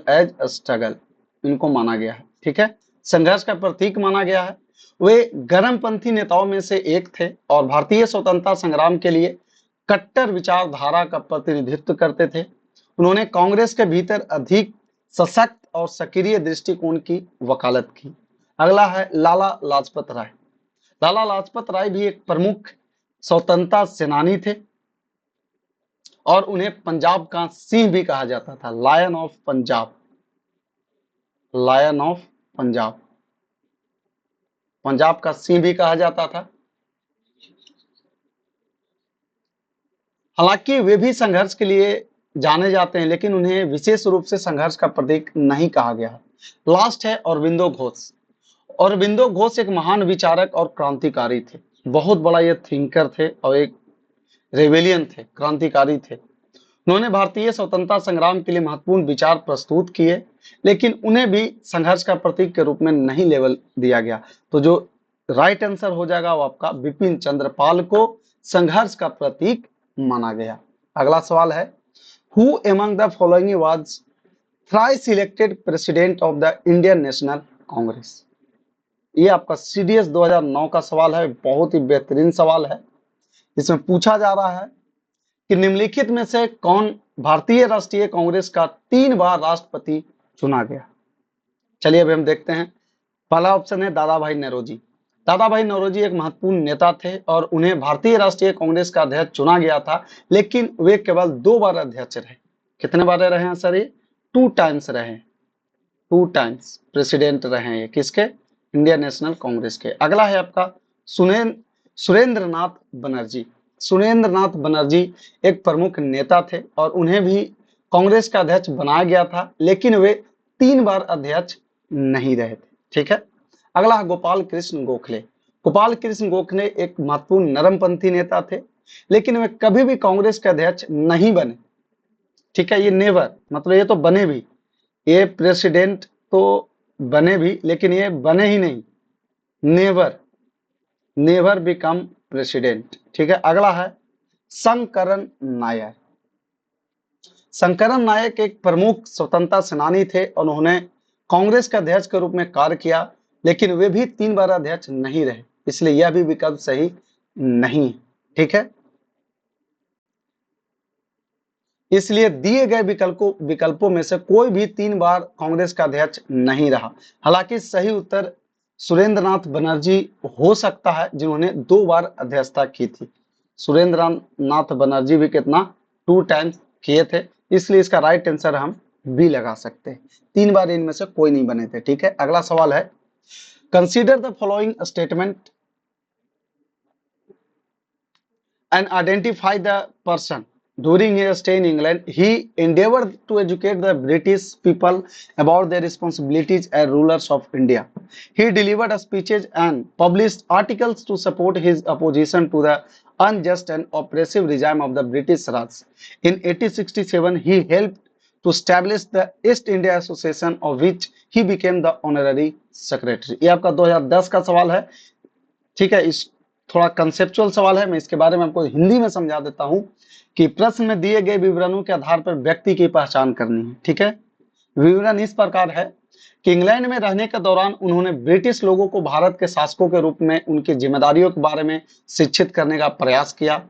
एज स्ट्रगल, इनको माना गया है। ठीक है, संघर्ष का प्रतीक माना गया है। वे गर्मपंथी नेताओं में से एक थे और भारतीय स्वतंत्रता संग्राम के लिए कट्टर विचारधारा का प्रतिनिधित्व करते थे। उन्होंने कांग्रेस के भीतर अधिक सशक्त और सक्रिय दृष्टिकोण की वकालत की। अगला है लाला लाजपत राय। लाला लाजपत राय भी एक प्रमुख स्वतंत्रता सेनानी थे और उन्हें पंजाब का सिंह भी कहा जाता था। Lion of Punjab, lion of Punjab, Punjab का सिंह भी कहा जाता था। हालांकि वे भी संघर्ष के लिए जाने जाते हैं, लेकिन उन्हें विशेष रूप से संघर्ष का प्रतीक नहीं कहा गया है। लास्ट है अरविंदो घोष। अरविंदो घोष एक महान विचारक और क्रांतिकारी थे। बहुत बड़ा ये थिंकर थे और एक रेवेलियन थे, क्रांतिकारी थे। उन्होंने भारतीय स्वतंत्रता संग्राम के लिए महत्वपूर्ण विचार प्रस्तुत किए, लेकिन उन्हें भी संघर्ष का प्रतीक के रूप में नहीं लेबल दिया गया। तो जो राइट आंसर हो जाएगा वो आपका बिपिन चंद्र पाल को संघर्ष का प्रतीक माना गया। अगला सवाल है, who among the following was thrice elected president of the Indian National Congress. ये आपका सीडीएस 2009 का सवाल है। बहुत ही बेहतरीन सवाल है। इसमें पूछा जा रहा है कि निम्नलिखित में से कौन भारतीय राष्ट्रीय कांग्रेस का 3 बार राष्ट्रपति चुना गया? चलिए अभी हम देखते हैं। पहला ऑप्शन है दादा भाई नौरोजी। दादा भाई नौरोजी एक महत्वपूर्ण नेता थे और उन्हें भारतीय राष्ट्रीय कांग्रेस का अध्यक्ष चुना गया था, लेकिन वे केवल 2 बार अध्यक्ष रहे। कितने बार रहे हैं सर? ये 2 टाइम्स रहे, 2 टाइम्स प्रेसिडेंट रहे हैं। ये किसके? इंडियन नेशनल कांग्रेस के। अगला है आपका सुरेंद्र नाथ बनर्जी। सुरेंद्र नाथ बनर्जी एक प्रमुख नेता थे और उन्हें भी कांग्रेस का अध्यक्ष बनाया गया था, लेकिन वे 3 बार अध्यक्ष नहीं रहे थे। ठीक है। अगला है गोपाल कृष्ण गोखले। गोपाल कृष्ण गोखले एक महत्वपूर्ण नरमपंथी नेता थे, लेकिन वे कभी भी कांग्रेस के अध्यक्ष नहीं बने। ठीक है, ये नेवर, मतलब ये तो बने भी, ये प्रेसिडेंट तो बने भी, लेकिन ये बने ही नहीं, नेवर, नेवर बिकम प्रेसिडेंट। ठीक है। अगला है शंकरन नायर। शंकरन नायक एक प्रमुख स्वतंत्रता सेनानी थे और उन्होंने कांग्रेस के अध्यक्ष के रूप में कार्य किया, लेकिन वे भी 3 बार अध्यक्ष नहीं रहे, इसलिए यह भी विकल्प सही नहीं है। ठीक है। इसलिए दिए गए विकल्पों में से कोई भी 3 बार कांग्रेस का अध्यक्ष नहीं रहा। हालांकि सही उत्तर सुरेंद्र नाथ बनर्जी हो सकता है, जिन्होंने 2 बार अध्यक्षता की थी। सुरेंद्र नाथ बनर्जी भी कितना 2 टाइम्स किए थे, इसलिए इसका राइट आंसर हम बी लगा सकते हैं। 3 बार इनमें से कोई नहीं बने थे। ठीक है। अगला सवाल है consider the following statement and identify the person. During his stay in England, he endeavored to educate the British people about their responsibilities as rulers of India. He delivered speeches and published articles to support his opposition to the unjust and oppressive regime of the British Raj. In 1867, he helped to establish the East India Association, of which he became the honorary secretary. ये आपका 2010 का सवाल है। ठीक है। इस थोड़ा conceptual सवाल है, मैं इसके बारे में आपको हिंदी में समझा देता हूं कि प्रश्न में दिए गए विवरणों के आधार पर व्यक्ति की पहचान करनी है। ठीक है। विवरण इस प्रकार है कि इंग्लैंड में रहने के दौरान उन्होंने ब्रिटिश लोगों को भारत के शासकों के रूप में उनकी जिम्मेदारियों के बारे में शिक्षित करने का प्रयास किया।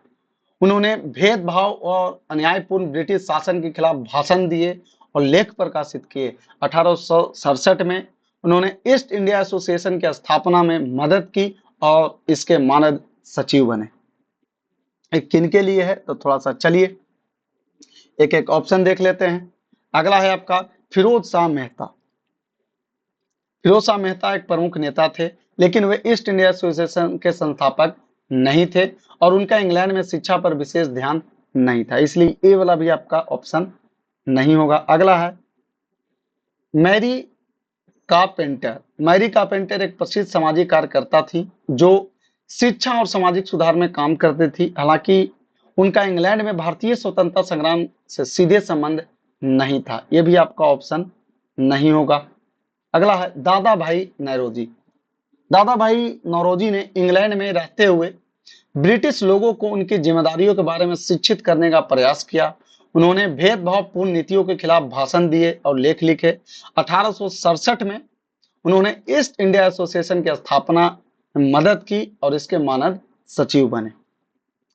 उन्होंने भेदभाव और अन्यायपूर्ण ब्रिटिश शासन के खिलाफ भाषण दिए और लेख प्रकाशित किए। 1867 में उन्होंने ईस्ट इंडिया एसोसिएशन की स्थापना में मदद की और इसके मानद सचिव बने। एक किन के लिए है, तो थोड़ा सा चलिए एक एक ऑप्शन देख लेते हैं। अगला है आपका फिरोज शाह मेहता। फिरोज शाह मेहता एक प्रमुख नेता थे, लेकिन वे ईस्ट इंडिया एसोसिएशन के संस्थापक नहीं थे और उनका इंग्लैंड में शिक्षा पर विशेष ध्यान नहीं था, इसलिए ये वाला भी आपका ऑप्शन नहीं होगा। अगला है मैरी कारपेंटर। मैरी कारपेंटर एक प्रसिद्ध सामाजिक कार्यकर्ता थी जो शिक्षा और सामाजिक सुधार में काम करती थी। हालांकि उनका इंग्लैंड में भारतीय स्वतंत्रता संग्राम से सीधे संबंध नहीं था, यह भी आपका ऑप्शन नहीं होगा। अगला है दादा भाई नौरोजी। दादा भाई नौरोजी ने इंग्लैंड में रहते हुए ब्रिटिश लोगों को उनकी जिम्मेदारियों के बारे में शिक्षित करने का प्रयास किया। उन्होंने भेदभावपूर्ण नीतियों के खिलाफ भाषण दिए और लेख लिखे। 1867 में उन्होंने ईस्ट इंडिया एसोसिएशन की स्थापना में मदद की और इसके मानद सचिव बने।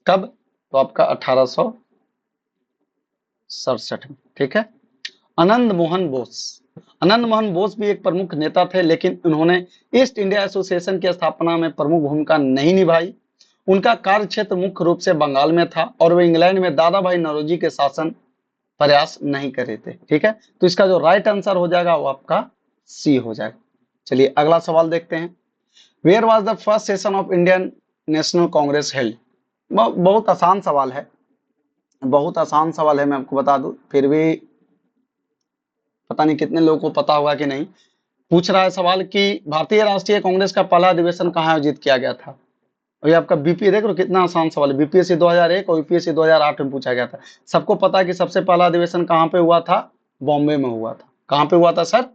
कब? तो आपका 1867 में। ठीक है। आनंद मोहन बोस। आनंद मोहन बोस भी एक प्रमुख नेता थे, लेकिन उन्होंने ईस्ट इंडिया एसोसिएशन की स्थापना में प्रमुख भूमिका नहीं निभाई। उनका कार्य क्षेत्र मुख्य रूप से बंगाल में था और वे इंग्लैंड में दादा भाई नौरोजी के शासन प्रयास नहीं कर रहे थे। ठीक है। तो इसका जो राइट आंसर हो जाएगा वो आपका सी हो जाएगा। चलिए अगला सवाल देखते हैं। Where was the first session of Indian National Congress held? बहुत आसान सवाल है, बहुत आसान सवाल है, मैं आपको बता दूं, फिर भी पता नहीं कितने लोगों को पता होगा कि नहीं। पूछ रहा है सवाल कि भारतीय राष्ट्रीय कांग्रेस का पहला अधिवेशन कहाँ आयोजित किया गया था? और ये आपका बीपीए देख लो कितना आसान सवाल है। बीपीएससी 2001 और यूपीएससी 2008 में पूछा गया था। सबको पता है कि सबसे पहला अधिवेशन कहाँ पे हुआ था? बॉम्बे में हुआ था। कहाँ पे हुआ था सर?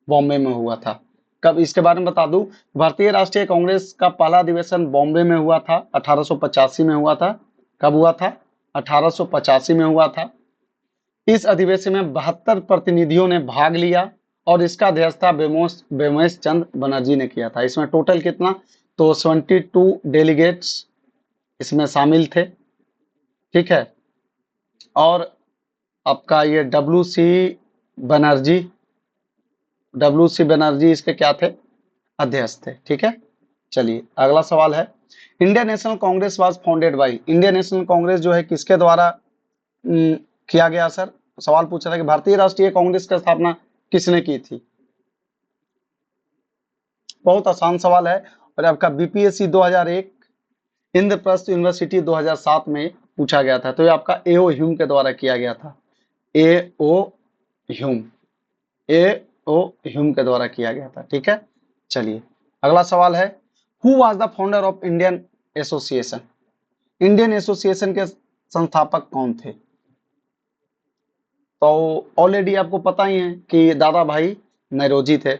बॉम्बे में हुआ था। कब? इसके बारे में बता दूं, भारतीय राष्ट्रीय कांग्रेस का पहला अधिवेशन बॉम्बे में हुआ था, 1885 में हुआ था। कब हुआ था? 1885 में हुआ था। इस अधिवेशन में 72 प्रतिनिधियों ने भाग लिया और इसका अध्यक्षता बेमोश चंद्र बनर्जी ने किया था। इसमें टोटल कितना? तो 72 डेलीगेट्स इसमें शामिल थे। ठीक है। और आपका ये डब्ल्यू सी बनर्जी इसके क्या थे? अध्यक्ष थे। ठीक है। चलिए अगला सवाल है। Indian National Congress was founded by. Indian National Congress जो है किसके द्वारा किया गया सर? सवाल पूछा था कि भारतीय राष्ट्रीय कांग्रेस की स्थापना किसने की थी? बहुत आसान सवाल है। और आपका बीपीएससी 2001, इंद्रप्रस्थ यूनिवर्सिटी 2007 में पूछा गया था। तो ये आपका एओ ह्यूम के द्वारा किया गया था। एओ ह्यूम, एओ ह्यूम के द्वारा किया गया था। ठीक है, चलिए अगला सवाल है, who was the founder of Indian association? Indian association के संस्थापक कौन थे? तो ऑलरेडी आपको पता ही है कि दादा भाई नौरोजी थे।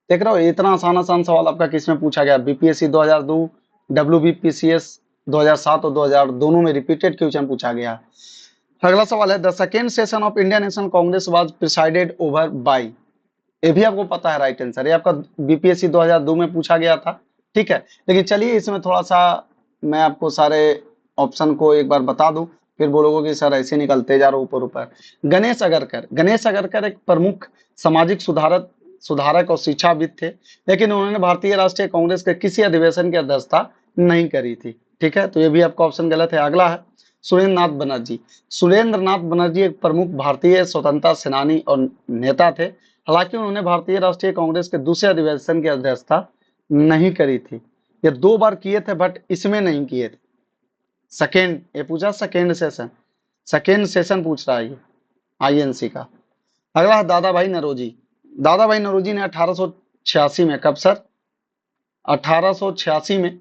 देख रहे हो, इतना आसान आसान सवाल आपका किसमें पूछा गया? बीपीएससी 2002, डब्ल्यूबीपीसीएस 2007 और 2000 दोनों में रिपीटेड क्वेश्चन पूछा गया। अगला सवाल है, the second session of Indian National Congress was presided over by? ये भी आपको पता है राइट आंसर, ये आपका बीपीएससी 2002 में पूछा गया था। ठीक है, लेकिन चलिए इसमें थोड़ा सा मैं आपको सारे ऑप्शन को एक बार बता दूं, फिर बोलोगे कि सर ऐसे निकलते जा रहे ऊपर ऊपर। गणेश अगरकर, गणेश अगरकर एक प्रमुख सामाजिक सुधारक और शिक्षाविद थे, लेकिन उन्होंने भारतीय राष्ट्रीय कांग्रेस के किसी अधिवेशन की अध्यक्षता नहीं करी थी। ठीक है, तो ये भी आपका ऑप्शन गलत है। अगला है सुरेंद्र नाथ बनर्जी। सुरेंद्र नाथ बनर्जी एक प्रमुख भारतीय स्वतंत्रता सेनानी और नेता थे। हालांकि उन्होंने भारतीय राष्ट्रीय कांग्रेस के दूसरे अधिवेशन की अध्यक्षता नहीं करी थी। ये 2 बार किए थे बट इसमें नहीं किए थे। सेकेंड, ये पूछा सेकेंड सेशन पूछ रहा है ये आईएनसी का। अगला है दादा भाई नौरोजी। दादा भाई नौरोजी ने 1886 में, कब सर? 1886 में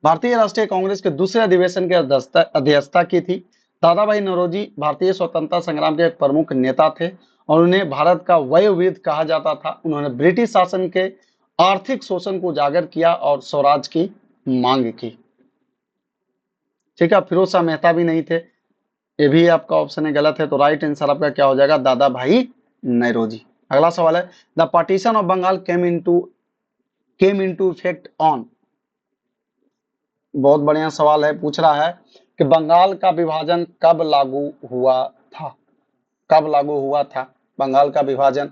भारतीय राष्ट्रीय कांग्रेस के दूसरे अधिवेशन की अध्यक्षता की थी। दादा भाई नौरोजी भारतीय स्वतंत्रता संग्राम के एक प्रमुख नेता थे और उन्हें भारत का वयोवृद्ध कहा जाता था। उन्होंने ब्रिटिश शासन के आर्थिक शोषण को उजागर किया और स्वराज की मांग की। ठीक है, फिरोज शाह मेहता भी नहीं थे, ये भी आपका ऑप्शन है गलत है। तो राइट आंसर आपका क्या हो जाएगा? दादा भाई नौरोजी। अगला सवाल है, the partition of Bengal came into effect on? बहुत बढ़िया सवाल है, पूछ रहा है कि बंगाल का विभाजन कब लागू हुआ था? कब लागू हुआ था बंगाल का विभाजन?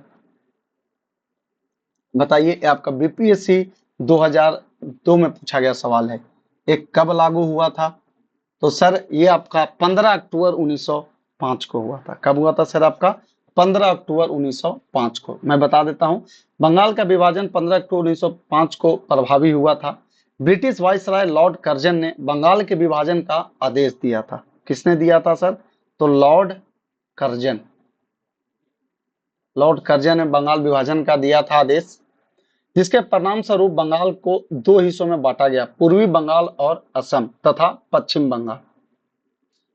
बताइए, आपका बीपीएससी 2002 में पूछा गया सवाल है। एक कब लागू हुआ था? तो सर ये आपका 15 अक्टूबर 1905 को हुआ था। कब हुआ था सर? आपका 15 अक्टूबर 1905 को। मैं बता देता हूं, बंगाल का विभाजन 15 अक्टूबर 1905 को प्रभावी हुआ था। ब्रिटिश वाइसराय लॉर्ड कर्जन ने बंगाल के विभाजन का आदेश दिया था। किसने दिया था सर? तो लॉर्ड कर्जन ने बंगाल विभाजन का दिया था आदेश, जिसके परिणाम स्वरूप बंगाल को 2 हिस्सों में बांटा गया, पूर्वी बंगाल और असम तथा पश्चिम बंगाल।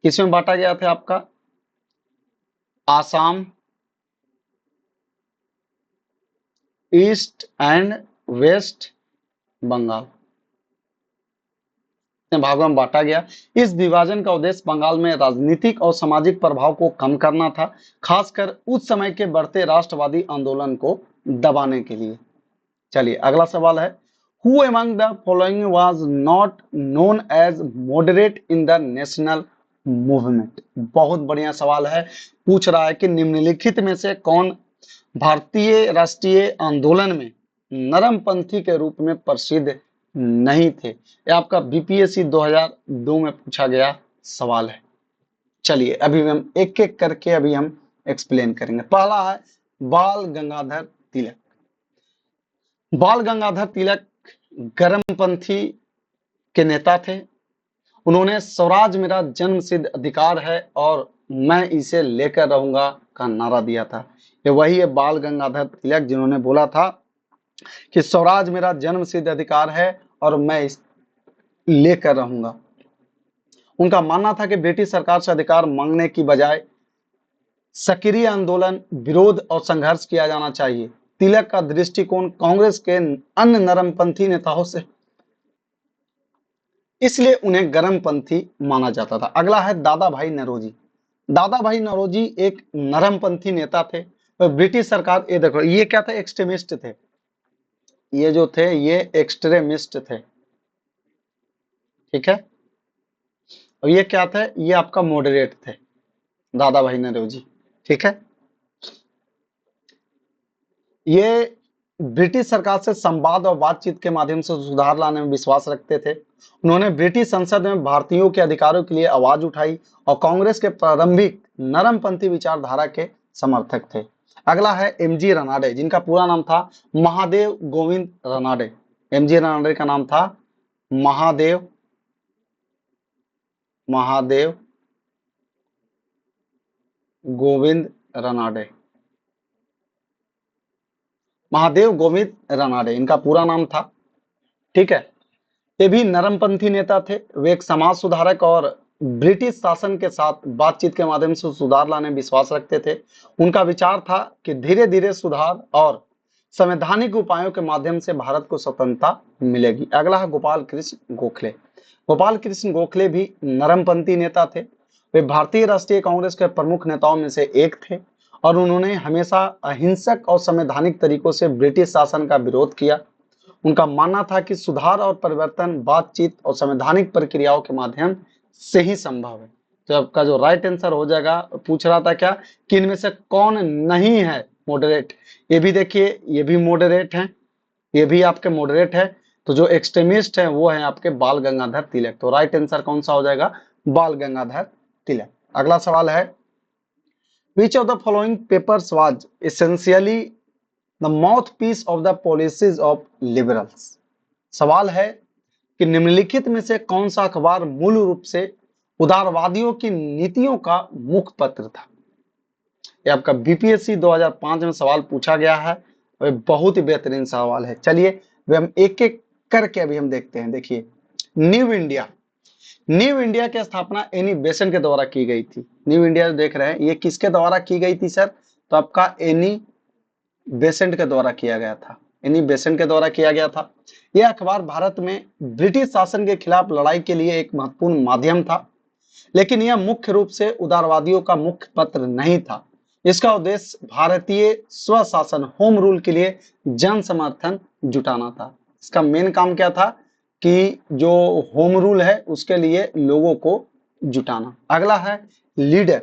किसमें बांटा गया था? आपका Assam, east and west Bengal भागों में बांटा गया। इस विभाजन का उद्देश्य बंगाल में राजनीतिक और सामाजिक प्रभाव को कम करना था, खासकर उस समय के बढ़ते राष्ट्रवादी आंदोलन को दबाने के लिए। चलिए अगला सवाल है, who among the following was not known as moderate in the national movement? बहुत बढ़िया सवाल है, पूछ रहा है कि निम्नलिखित में से कौन भारतीय राष्ट्रीय आंदोलन में नरमपंथी के रूप में प्रसिद्ध नहीं थे? ये आपका बीपीएससी 2002 में पूछा गया सवाल है। चलिए अभी हम एक एक करके अभी हम एक्सप्लेन करेंगे। पहला है बाल गंगाधर तिलक। बाल गंगाधर तिलक गर्मपंथी के नेता थे। उन्होंने स्वराज मेरा जन्मसिद्ध अधिकार है और मैं इसे लेकर रहूंगा का नारा दिया था। ये वही है बाल गंगाधर तिलक जिन्होंने बोला था कि स्वराज मेरा जन्मसिद्ध अधिकार है और मैं इस लेकर रहूंगा। उनका मानना था कि ब्रिटिश सरकार से अधिकार मांगने की बजाय सक्रिय आंदोलन, विरोध और संघर्ष किया जाना चाहिए। तिलक का दृष्टिकोण कांग्रेस के अन्य नरमपंथी नेताओं से, इसलिए उन्हें गर्मपंथी माना जाता था। अगला है दादा भाई नौरोजी। दादा भाई नौरोजी एक नरमपंथी नेता थे और ब्रिटिश सरकार, ये देखो ये क्या थे? एक्सट्रीमिस्ट थे। ये जो थे ये एक्सट्रीमिस्ट थे। ठीक है, और ये क्या थे? ये आपका मॉडरेट थे, दादा भाई नौरोजी। ठीक है, ये ब्रिटिश सरकार से संवाद और बातचीत के माध्यम से सुधार लाने में विश्वास रखते थे। उन्होंने ब्रिटिश संसद में भारतीयों के अधिकारों के लिए आवाज उठाई और कांग्रेस के प्रारंभिक नरमपंथी विचारधारा के समर्थक थे। अगला है एमजी रनाडे, जिनका पूरा नाम था महादेव गोविंद रनाडे। एमजी रनाडे का नाम था महादेव महादेव गोविंद रनाडे। महादेव गोविंद रनाडे इनका पूरा नाम था। ठीक है, ये भी नरमपंथी नेता थे। वे एक समाज सुधारक और ब्रिटिश शासन के साथ बातचीत के माध्यम से सुधार लाने में विश्वास रखते थे। उनका विचार था कि धीरे धीरे सुधार और संवैधानिक उपायों के माध्यम से भारत को स्वतंत्रता मिलेगी। अगला है गोपाल कृष्ण गोखले। गोपाल कृष्ण गोखले भी नरमपंथी नेता थे। वे भारतीय राष्ट्रीय कांग्रेस के प्रमुख नेताओं में से एक थे और उन्होंने हमेशा अहिंसक और संवैधानिक तरीकों से ब्रिटिश शासन का विरोध किया। उनका मानना था कि सुधार और परिवर्तन बातचीत और संवैधानिक प्रक्रियाओं के माध्यम से ही संभव है। तो आपका जो राइट आंसर हो जाएगा, पूछ रहा था क्या कि इनमें से कौन नहीं है मॉडरेट। ये भी देखिए, ये भी मॉडरेट है, ये भी आपके मॉडरेट है। तो जो एक्सट्रीमिस्ट है वो है आपके बाल गंगाधर तिलक। तो राइट आंसर कौन सा हो जाएगा, बाल गंगाधर तिलक। अगला सवाल है which of the following papers was essentially the mouthpiece of the policies of liberals. सवाल है कि निम्नलिखित में से कौन सा अखबार मूल रूप से उदारवादियों की नीतियों का मुखपत्र था। ये आपका बीपीएससी 2005 में सवाल पूछा गया है और बहुत ही बेहतरीन सवाल है। चलिए वे हम एक एक करके अभी हम देखते हैं। देखिए, न्यू इंडिया, न्यू इंडिया की स्थापना एनी बेसेंट के द्वारा की गई थी। न्यू इंडिया जो देख रहे हैं ये किसके द्वारा की गई थी सर, तो आपका एनी बेसेंट के द्वारा किया गया था। एनी बेसेंट के द्वारा किया गया था। यह अखबार भारत में ब्रिटिश शासन के खिलाफ लड़ाई के लिए एक महत्वपूर्ण माध्यम था, लेकिन यह मुख्य रूप से उदारवादियों का मुख्य पत्र नहीं था। इसका उद्देश्य भारतीय स्वशासन होम रूल के लिए जन समर्थन जुटाना था। इसका मेन काम क्या था कि जो होम रूल है उसके लिए लोगों को जुटाना। अगला है लीडर।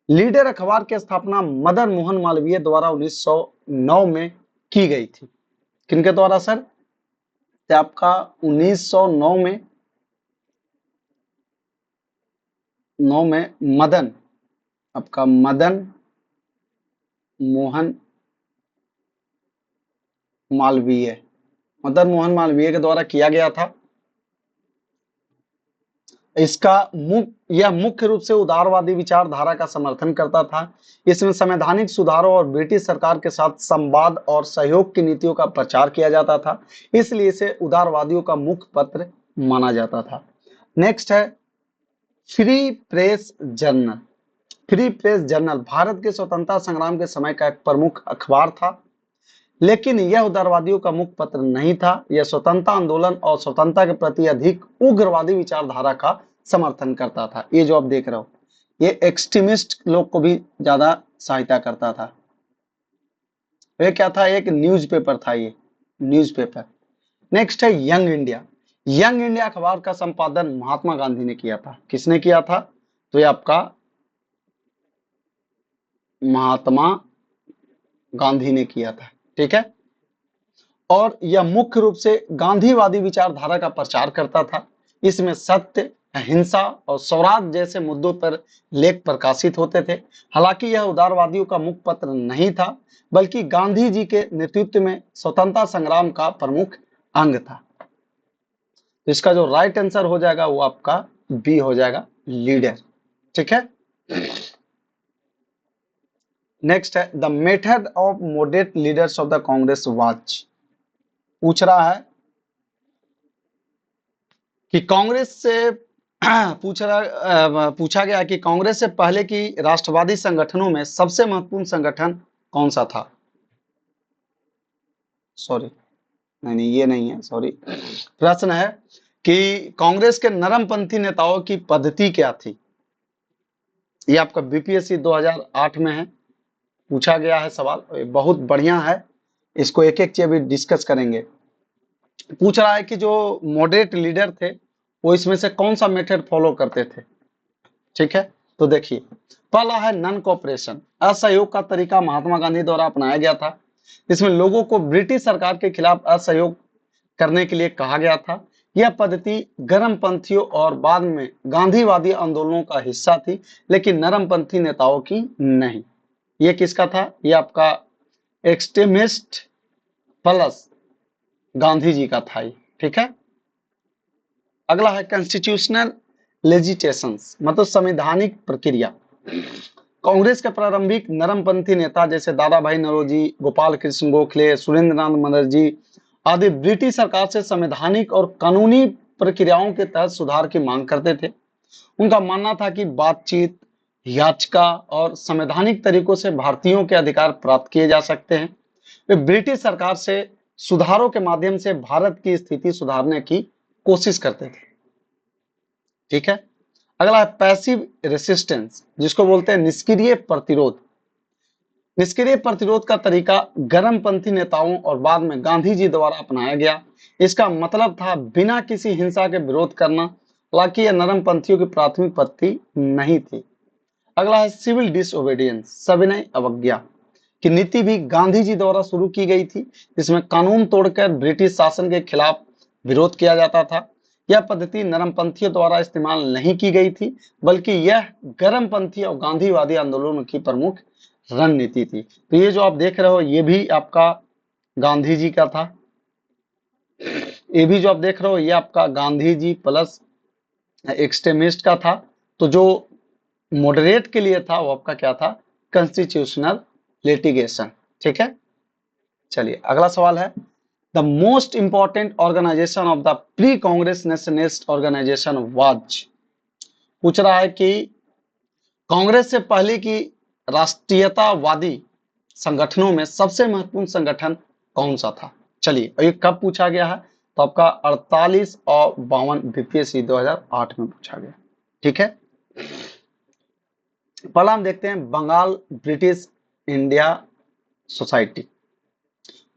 लीडर अखबार की स्थापना मदन मोहन मालवीय द्वारा 1909 में की गई थी। किनके द्वारा सर, तो आपका 1909 में मदन, आपका मदन मोहन मालवीय, मदन मोहन मालवीय के द्वारा किया गया था। इसका यह मुख्य रूप से उदारवादी विचारधारा का समर्थन करता था। इसमें संवैधानिक सुधारों और ब्रिटिश सरकार के साथ संवाद और सहयोग की नीतियों का प्रचार किया जाता था, इसलिए इसे उदारवादियों का मुख्य पत्र माना जाता था। नेक्स्ट है free press journal. Free press journal Bharat के स्वतंत्रता संग्राम के समय का एक प्रमुख अखबार था, लेकिन यह उदारवादियों का मुख्य पत्र नहीं था। यह स्वतंत्रता आंदोलन और स्वतंत्रता के प्रति अधिक उग्रवादी विचारधारा का समर्थन करता था। ये जो आप देख रहे हो ये एक्सट्रीमिस्ट लोग को भी ज्यादा सहायता करता था। ये क्या था, एक न्यूज़पेपर था, ये न्यूज़पेपर। नेक्स्ट है यंग इंडिया। यंग इंडिया अखबार का संपादन महात्मा गांधी ने किया था। किसने किया था, तो ये आपका महात्मा गांधी ने किया था। ठीक है, और यह मुख्य रूप से गांधीवादी विचारधारा का प्रचार करता था। इसमें सत्य, अहिंसा और स्वराज जैसे मुद्दों पर लेख प्रकाशित होते थे। हालांकि यह उदारवादियों का मुख्य पत्र नहीं था, बल्कि गांधी जी के नेतृत्व में स्वतंत्रता संग्राम का प्रमुख अंग था। तो इसका जो राइट आंसर हो जाएगा वो आपका बी हो जाएगा, लीडर। ठीक है, नेक्स्ट है the method of moderate leaders of the Congress was. पूछ रहा है कि कांग्रेस से पूछा गया कि कांग्रेस से पहले की राष्ट्रवादी संगठनों में सबसे महत्वपूर्ण संगठन कौन सा था। सॉरी, नहीं ये नहीं है, सॉरी। प्रश्न है कि कांग्रेस के नरमपंथी नेताओं की पद्धति क्या थी। ये आपका बीपीएससी 2008 में है, पूछा गया है सवाल, बहुत बढ़िया है। इसको एक एक चीज अभी डिस्कस करेंगे। पूछ रहा है कि जो मॉडरेट लीडर थे वो इसमें से कौन सा मेथड फॉलो करते थे। ठीक है, तो देखिए पहला है नॉन कोऑपरेशन। असहयोग का तरीका महात्मा गांधी द्वारा अपनाया गया था। इसमें लोगों को ब्रिटिश सरकार के खिलाफ असहयोग करने के लिए कहा गया था। यह पद्धति गर्मपंथियों और बाद में गांधीवादी आंदोलनों का हिस्सा थी, लेकिन नरमपंथी नेताओं की नहीं। ये किसका था? ये आपका एक्सट्रीमिस्ट प्लस गांधी जी का था ये, ठीक है। अगला है कॉन्स्टिट्यूशनल लेजिटेशंस, मतलब संवैधानिक प्रक्रिया। कांग्रेस के प्रारंभिक नरमपंथी नेता जैसे दादा भाई नौरोजी, गोपाल कृष्ण गोखले, सुरेंद्र नाथ बनर्जी आदि ब्रिटिश सरकार से संवैधानिक और कानूनी प्रक्रियाओं के तहत सुधार की मांग करते थे। उनका मानना था कि बातचीत, याचिका और संवैधानिक तरीकों से भारतीयों के अधिकार प्राप्त किए जा सकते हैं। वे ब्रिटिश सरकार से सुधारों के माध्यम से भारत की स्थिति सुधारने की कोशिश करते थे, ठीक है। अगला है पैसिव रेसिस्टेंस, जिसको बोलते हैं निष्क्रिय प्रतिरोध। निष्क्रिय प्रतिरोध का तरीका गर्मपंथी नेताओं और बाद में गांधी जी द्वारा अपनाया गया। इसका मतलब था बिना किसी हिंसा के विरोध करना, हालांकि यह नरमपंथियों की प्राथमिक पद्धति नहीं थी। अगला है सिविल डिसओबीडियंस, सविनय अवज्ञा की नीति भी गांधी जी द्वारा शुरू की गई थी, जिसमें कानून तोड़कर ब्रिटिश शासन के खिलाफ विरोध किया जाता था। यह पद्धति नरमपंथियों द्वारा इस्तेमाल नहीं की गई थी, बल्कि यह गर्मपंथी और गांधीवादी आंदोलनों की प्रमुख रणनीति थी। तो ये जो आप देख रहे हो ये भी आपका गांधी जी का था। ये भी जो आप देख रहे हो ये आपका गांधी जी प्लस एक्सट्रीमिस्ट का था। तो जो मॉडरेट के लिए था वो आपका क्या था? कॉन्स्टिट्यूशनल लिटिगेशन, ठीक है। चलिए अगला सवाल है, the most important organisation of the pre Congress nationalist organisation was. पूछ रहा है कि कांग्रेस से पहले की राष्ट्रीयतावादी संगठनों में सबसे महत्वपूर्ण संगठन कौन सा था? चलिए, और ये कब पूछा गया है? तो आपका 48 और 52 बीपीएससी 2008 में पूछा गया, ठीक है। पहला हम देखते हैं Bengal British India society.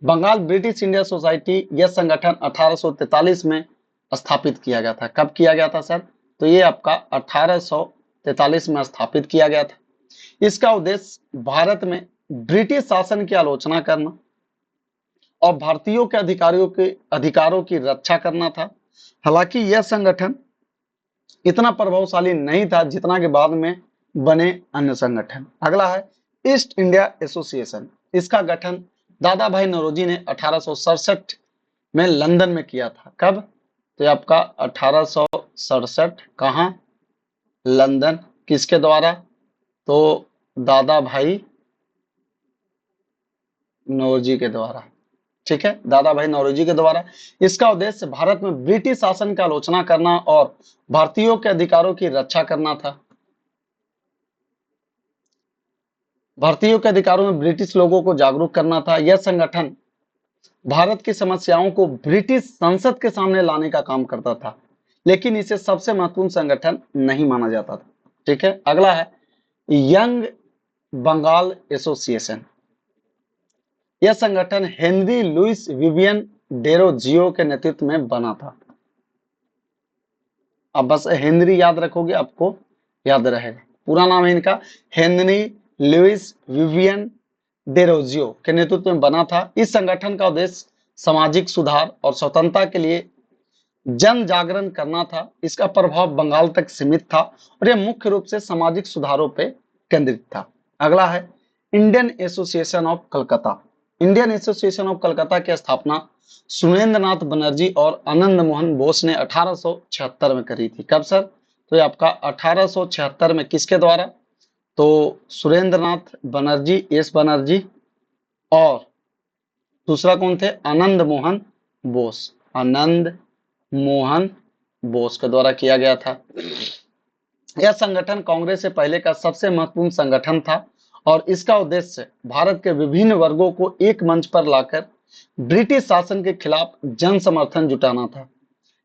Bengal British India society यह संगठन 1843 में स्थापित किया गया था। कब किया गया था सर? तो ये आपका 1843 में स्थापित किया गया था। इसका उद्देश्य भारत में ब्रिटिश शासन की आलोचना करना और भारतीयों के अधिकारों की रक्षा करना था। हालांकि यह संगठन इतना प्रभावशाली नहीं था जितना के बाद में बने अन्य संगठन। अगला है ईस्ट इंडिया एसोसिएशन। इसका गठन दादा भाई नौरोजी ने 1867 में लंदन में किया था। कब? तो ये आपका 1867, कहाँ? लंदन। किसके द्वारा? तो दादा भाई नौरोजी के द्वारा, ठीक है, दादा भाई नौरोजी के द्वारा। इसका उद्देश्य भारत में ब्रिटिश शासन की आलोचना करना और भारतीयों के अधिकारों की रक्षा करना था। भारतीयों के अधिकारों में ब्रिटिश लोगों को जागरूक करना था। यह संगठन भारत की समस्याओं को ब्रिटिश संसद के सामने लाने का काम करता था, लेकिन इसे सबसे महत्वपूर्ण संगठन नहीं माना जाता था, ठीक है। अगला है यंग बंगाल एसोसिएशन। यह संगठन हेनरी लुइस विवियन डेरोजियो के नेतृत्व में बना था। अब बस हेनरी याद रखोगे, आपको याद रहेगा। पूरा नाम है इनका हेनरी लुइस विवियन डेरोजियो के नेतृत्व में बना था। इस संगठन का उद्देश्य सामाजिक सुधार और स्वतंत्रता के लिए जन जागरण करना था। इसका प्रभाव बंगाल तक सीमित था और यह मुख्य रूप से सामाजिक सुधारों पर केंद्रित था। अगला है Indian association of Calcutta. Indian association of Calcutta की स्थापना सुरेंद्र नाथ बनर्जी और आनंद मोहन बोस ने 1876 में करी थी। कब सर? तो ये आपका 1876 में। किसके द्वारा? तो सुरेंद्र नाथ बनर्जी, एस बनर्जी, और दूसरा कौन थे? आनंद मोहन बोस। आनंद मोहन बोस के द्वारा किया गया था। यह संगठन कांग्रेस से पहले का सबसे महत्वपूर्ण संगठन था और इसका उद्देश्य भारत के विभिन्न वर्गों को एक मंच पर लाकर ब्रिटिश शासन के खिलाफ जन समर्थन जुटाना था।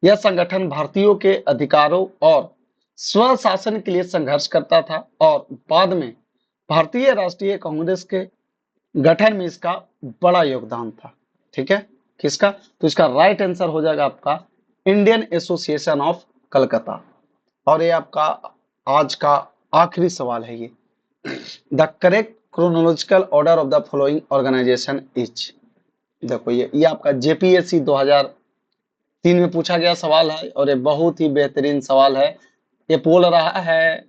यह संगठन भारतीयों के अधिकारों और स्वशासन के लिए संघर्ष करता था और बाद में भारतीय राष्ट्रीय कांग्रेस के गठन में इसका बड़ा योगदान था, ठीक है। किसका? तो इसका राइट आंसर हो जाएगा आपका इंडियन एसोसिएशन ऑफ कलकत्ता। और ये आपका आज का आखिरी सवाल है, ये the correct chronological order of the following organisation is. देखो ये आपका जेपीएससी 2003 में पूछा गया सवाल है और ये बहुत ही बेहतरीन सवाल है। ये बोल रहा है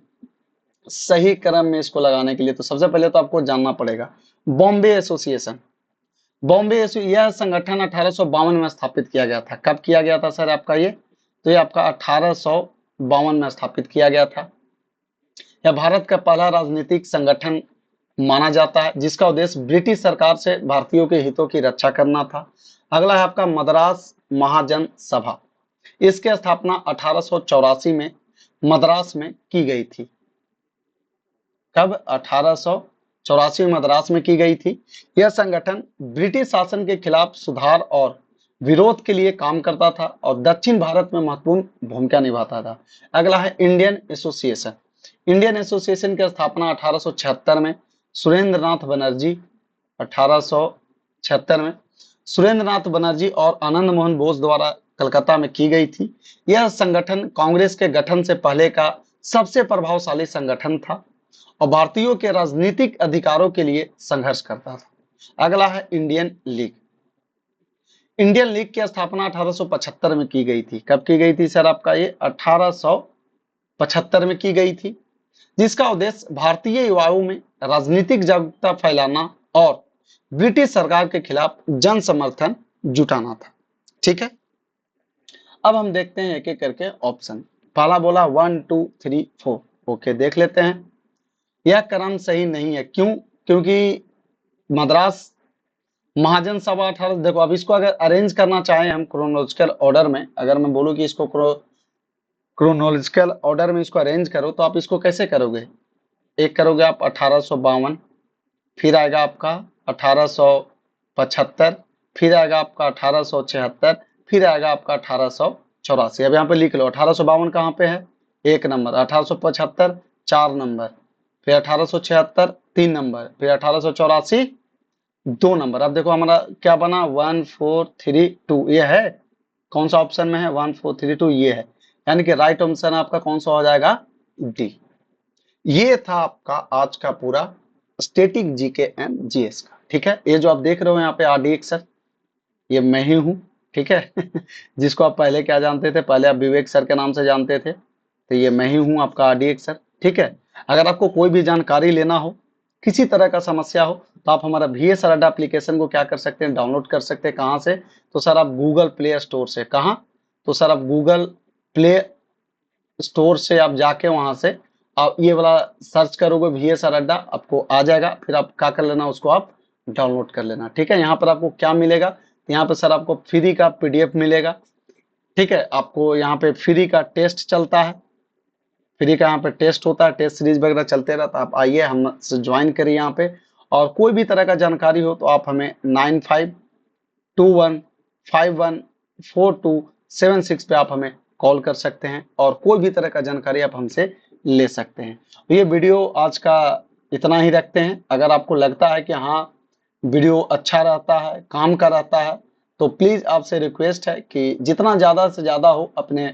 सही क्रम में इसको लगाने के लिए तो सबसे पहले तो आपको जानना पड़ेगा बॉम्बे एसोसिएशन। यह संगठन 1852 में स्थापित किया गया था। कब किया गया था सर आपका ये? तो ये आपका 1852 में स्थापित किया गया था। यह भारत का पहला राजनीतिक संगठन माना जाता है जिसका उद्देश्य ब्रिटिश सरकार से भारतीयों के हितों की रक्षा करना था। अगला है आपका मद्रास महाजन सभा। इसकी स्थापना 1884 में मद्रास में की गई थी। कब? 1884 में मद्रास में की गई थी। यह संगठन ब्रिटिश शासन के खिलाफ सुधार और विरोध के लिए काम करता था और दक्षिण भारत में महत्वपूर्ण भूमिका निभाता था। अगला है इंडियन एसोसिएशन। इंडियन एसोसिएशन की स्थापना 1876 में सुरेंद्रनाथ बनर्जी 1876 में सुरेंद्रनाथ बनर्जी और आनंद मोहन बोस द्वारा कलकत्ता में की गई थी। यह संगठन कांग्रेस के गठन से पहले का सबसे प्रभावशाली संगठन था और भारतीयों के राजनीतिक अधिकारों के लिए संघर्ष करता था। अगला है इंडियन लीग। इंडियन लीग की स्थापना 1875 में की गई थी। कब की गई थी सर आपका ये? 1875 में की गई थी, जिसका उद्देश्य भारतीय युवाओं में राजनीतिक जागरूकता फैलाना और ब्रिटिश सरकार के खिलाफ जन समर्थन जुटाना था। ठीक है, अब हम देखते हैं एक एक करके ऑप्शन। पहला बोला 1 2 3 4। ओके, देख लेते हैं। यह क्रम सही नहीं है। क्यों? क्योंकि मद्रास महाजन सभा 18, देखो अब इसको अगर अरेंज करना चाहें हम क्रोनोलॉजिकल ऑर्डर में, अगर मैं बोलूं कि इसको क्रोनोलॉजिकल ऑर्डर में इसको अरेंज करो तो आप इसको कैसे करोगे? एक करोगे आप 1852, फिर आएगा आपका 1875, फिर आएगा आपका 1876, फिर आएगा आपका 1884। अब यहाँ पे लिख लो 1852 कहाँ पे है? 1 नंबर, 1875 4 नंबर, फिर 1876 3 नंबर, फिर 1884 2 नंबर। अब देखो हमारा क्या बना? 1 4 3 2। ये है कौन सा ऑप्शन में है? 1 4 3 2 ये है, यानी कि राइट ऑप्शन आपका कौन सा हो जाएगा? डी। ये था आपका आज का पूरा स्टैटिक जीके एंड जीएस का। ठीक है, ये जो आप देख रहे हो यहाँ पे आरडीएक्स सर, ये मैं ही हूँ। ठीक है जिसको आप पहले क्या जानते थे? पहले आप विवेक सर के नाम से जानते थे, तो ये मैं ही हूँ आपका आरडीएक्स सर। ठीक है, अगर आपको कोई भी जानकारी लेना हो, किसी तरह का समस्या हो, तो आप हमारा VS अड्डा एप्लीकेशन को क्या कर सकते हैं? डाउनलोड कर सकते हैं। कहाँ से? तो सर आप गूगल प्ले स्टोर से। कहाँ? तो सर आप गूगल प्ले स्टोर से आप जाके वहां से आप ये वाला सर्च करोगे VS अड्डा, आपको आ जाएगा। फिर आप क्या कर लेना? उसको आप डाउनलोड कर लेना। ठीक है, यहाँ पर आपको क्या मिलेगा? यहाँ पर सर आपको फ्री का PDF मिलेगा। ठीक है, आपको यहाँ पे फ्री का टेस्ट चलता है, फ्री का यहाँ पे टेस्ट होता है, टेस्ट सीरीज वगैरह चलते रहता है। आप आइए हमसे ज्वाइन करिए यहाँ पे, और कोई भी तरह का जानकारी हो तो आप हमें 9521514276 पे आप हमें कॉल कर सकते हैं और कोई भी तरह का जानकारी आप हमसे ले सकते हैं। तो ये वीडियो आज का इतना ही रखते हैं। अगर आपको लगता है कि हाँ वीडियो अच्छा रहता है, काम का रहता है, तो प्लीज आपसे रिक्वेस्ट है कि जितना ज्यादा से ज्यादा हो अपने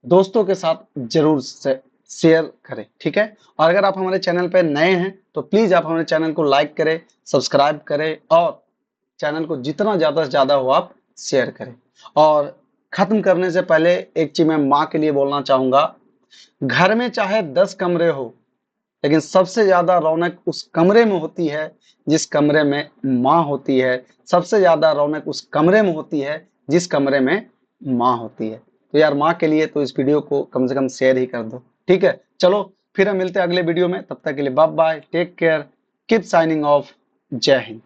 दोस्तों के साथ जरूर से शेयर करें। ठीक है, और अगर आप हमारे चैनल पर नए हैं तो प्लीज आप हमारे चैनल को लाइक करें, सब्सक्राइब करें और चैनल को जितना ज्यादा से ज्यादा हो आप शेयर करें। और खत्म करने से पहले एक चीज मैं माँ के लिए बोलना चाहूंगा, घर में चाहे 10 कमरे हो, लेकिन सबसे ज्यादा रौनक उस कमरे में होती है जिस कमरे में माँ होती है। सबसे ज्यादा रौनक उस कमरे में होती है जिस कमरे में माँ होती है। तो यार माँ के लिए तो इस वीडियो को कम से कम शेयर ही कर दो। ठीक है, चलो फिर हम मिलते हैं अगले वीडियो में। तब तक के लिए bye bye, take care, keep signing off. जय हिंद।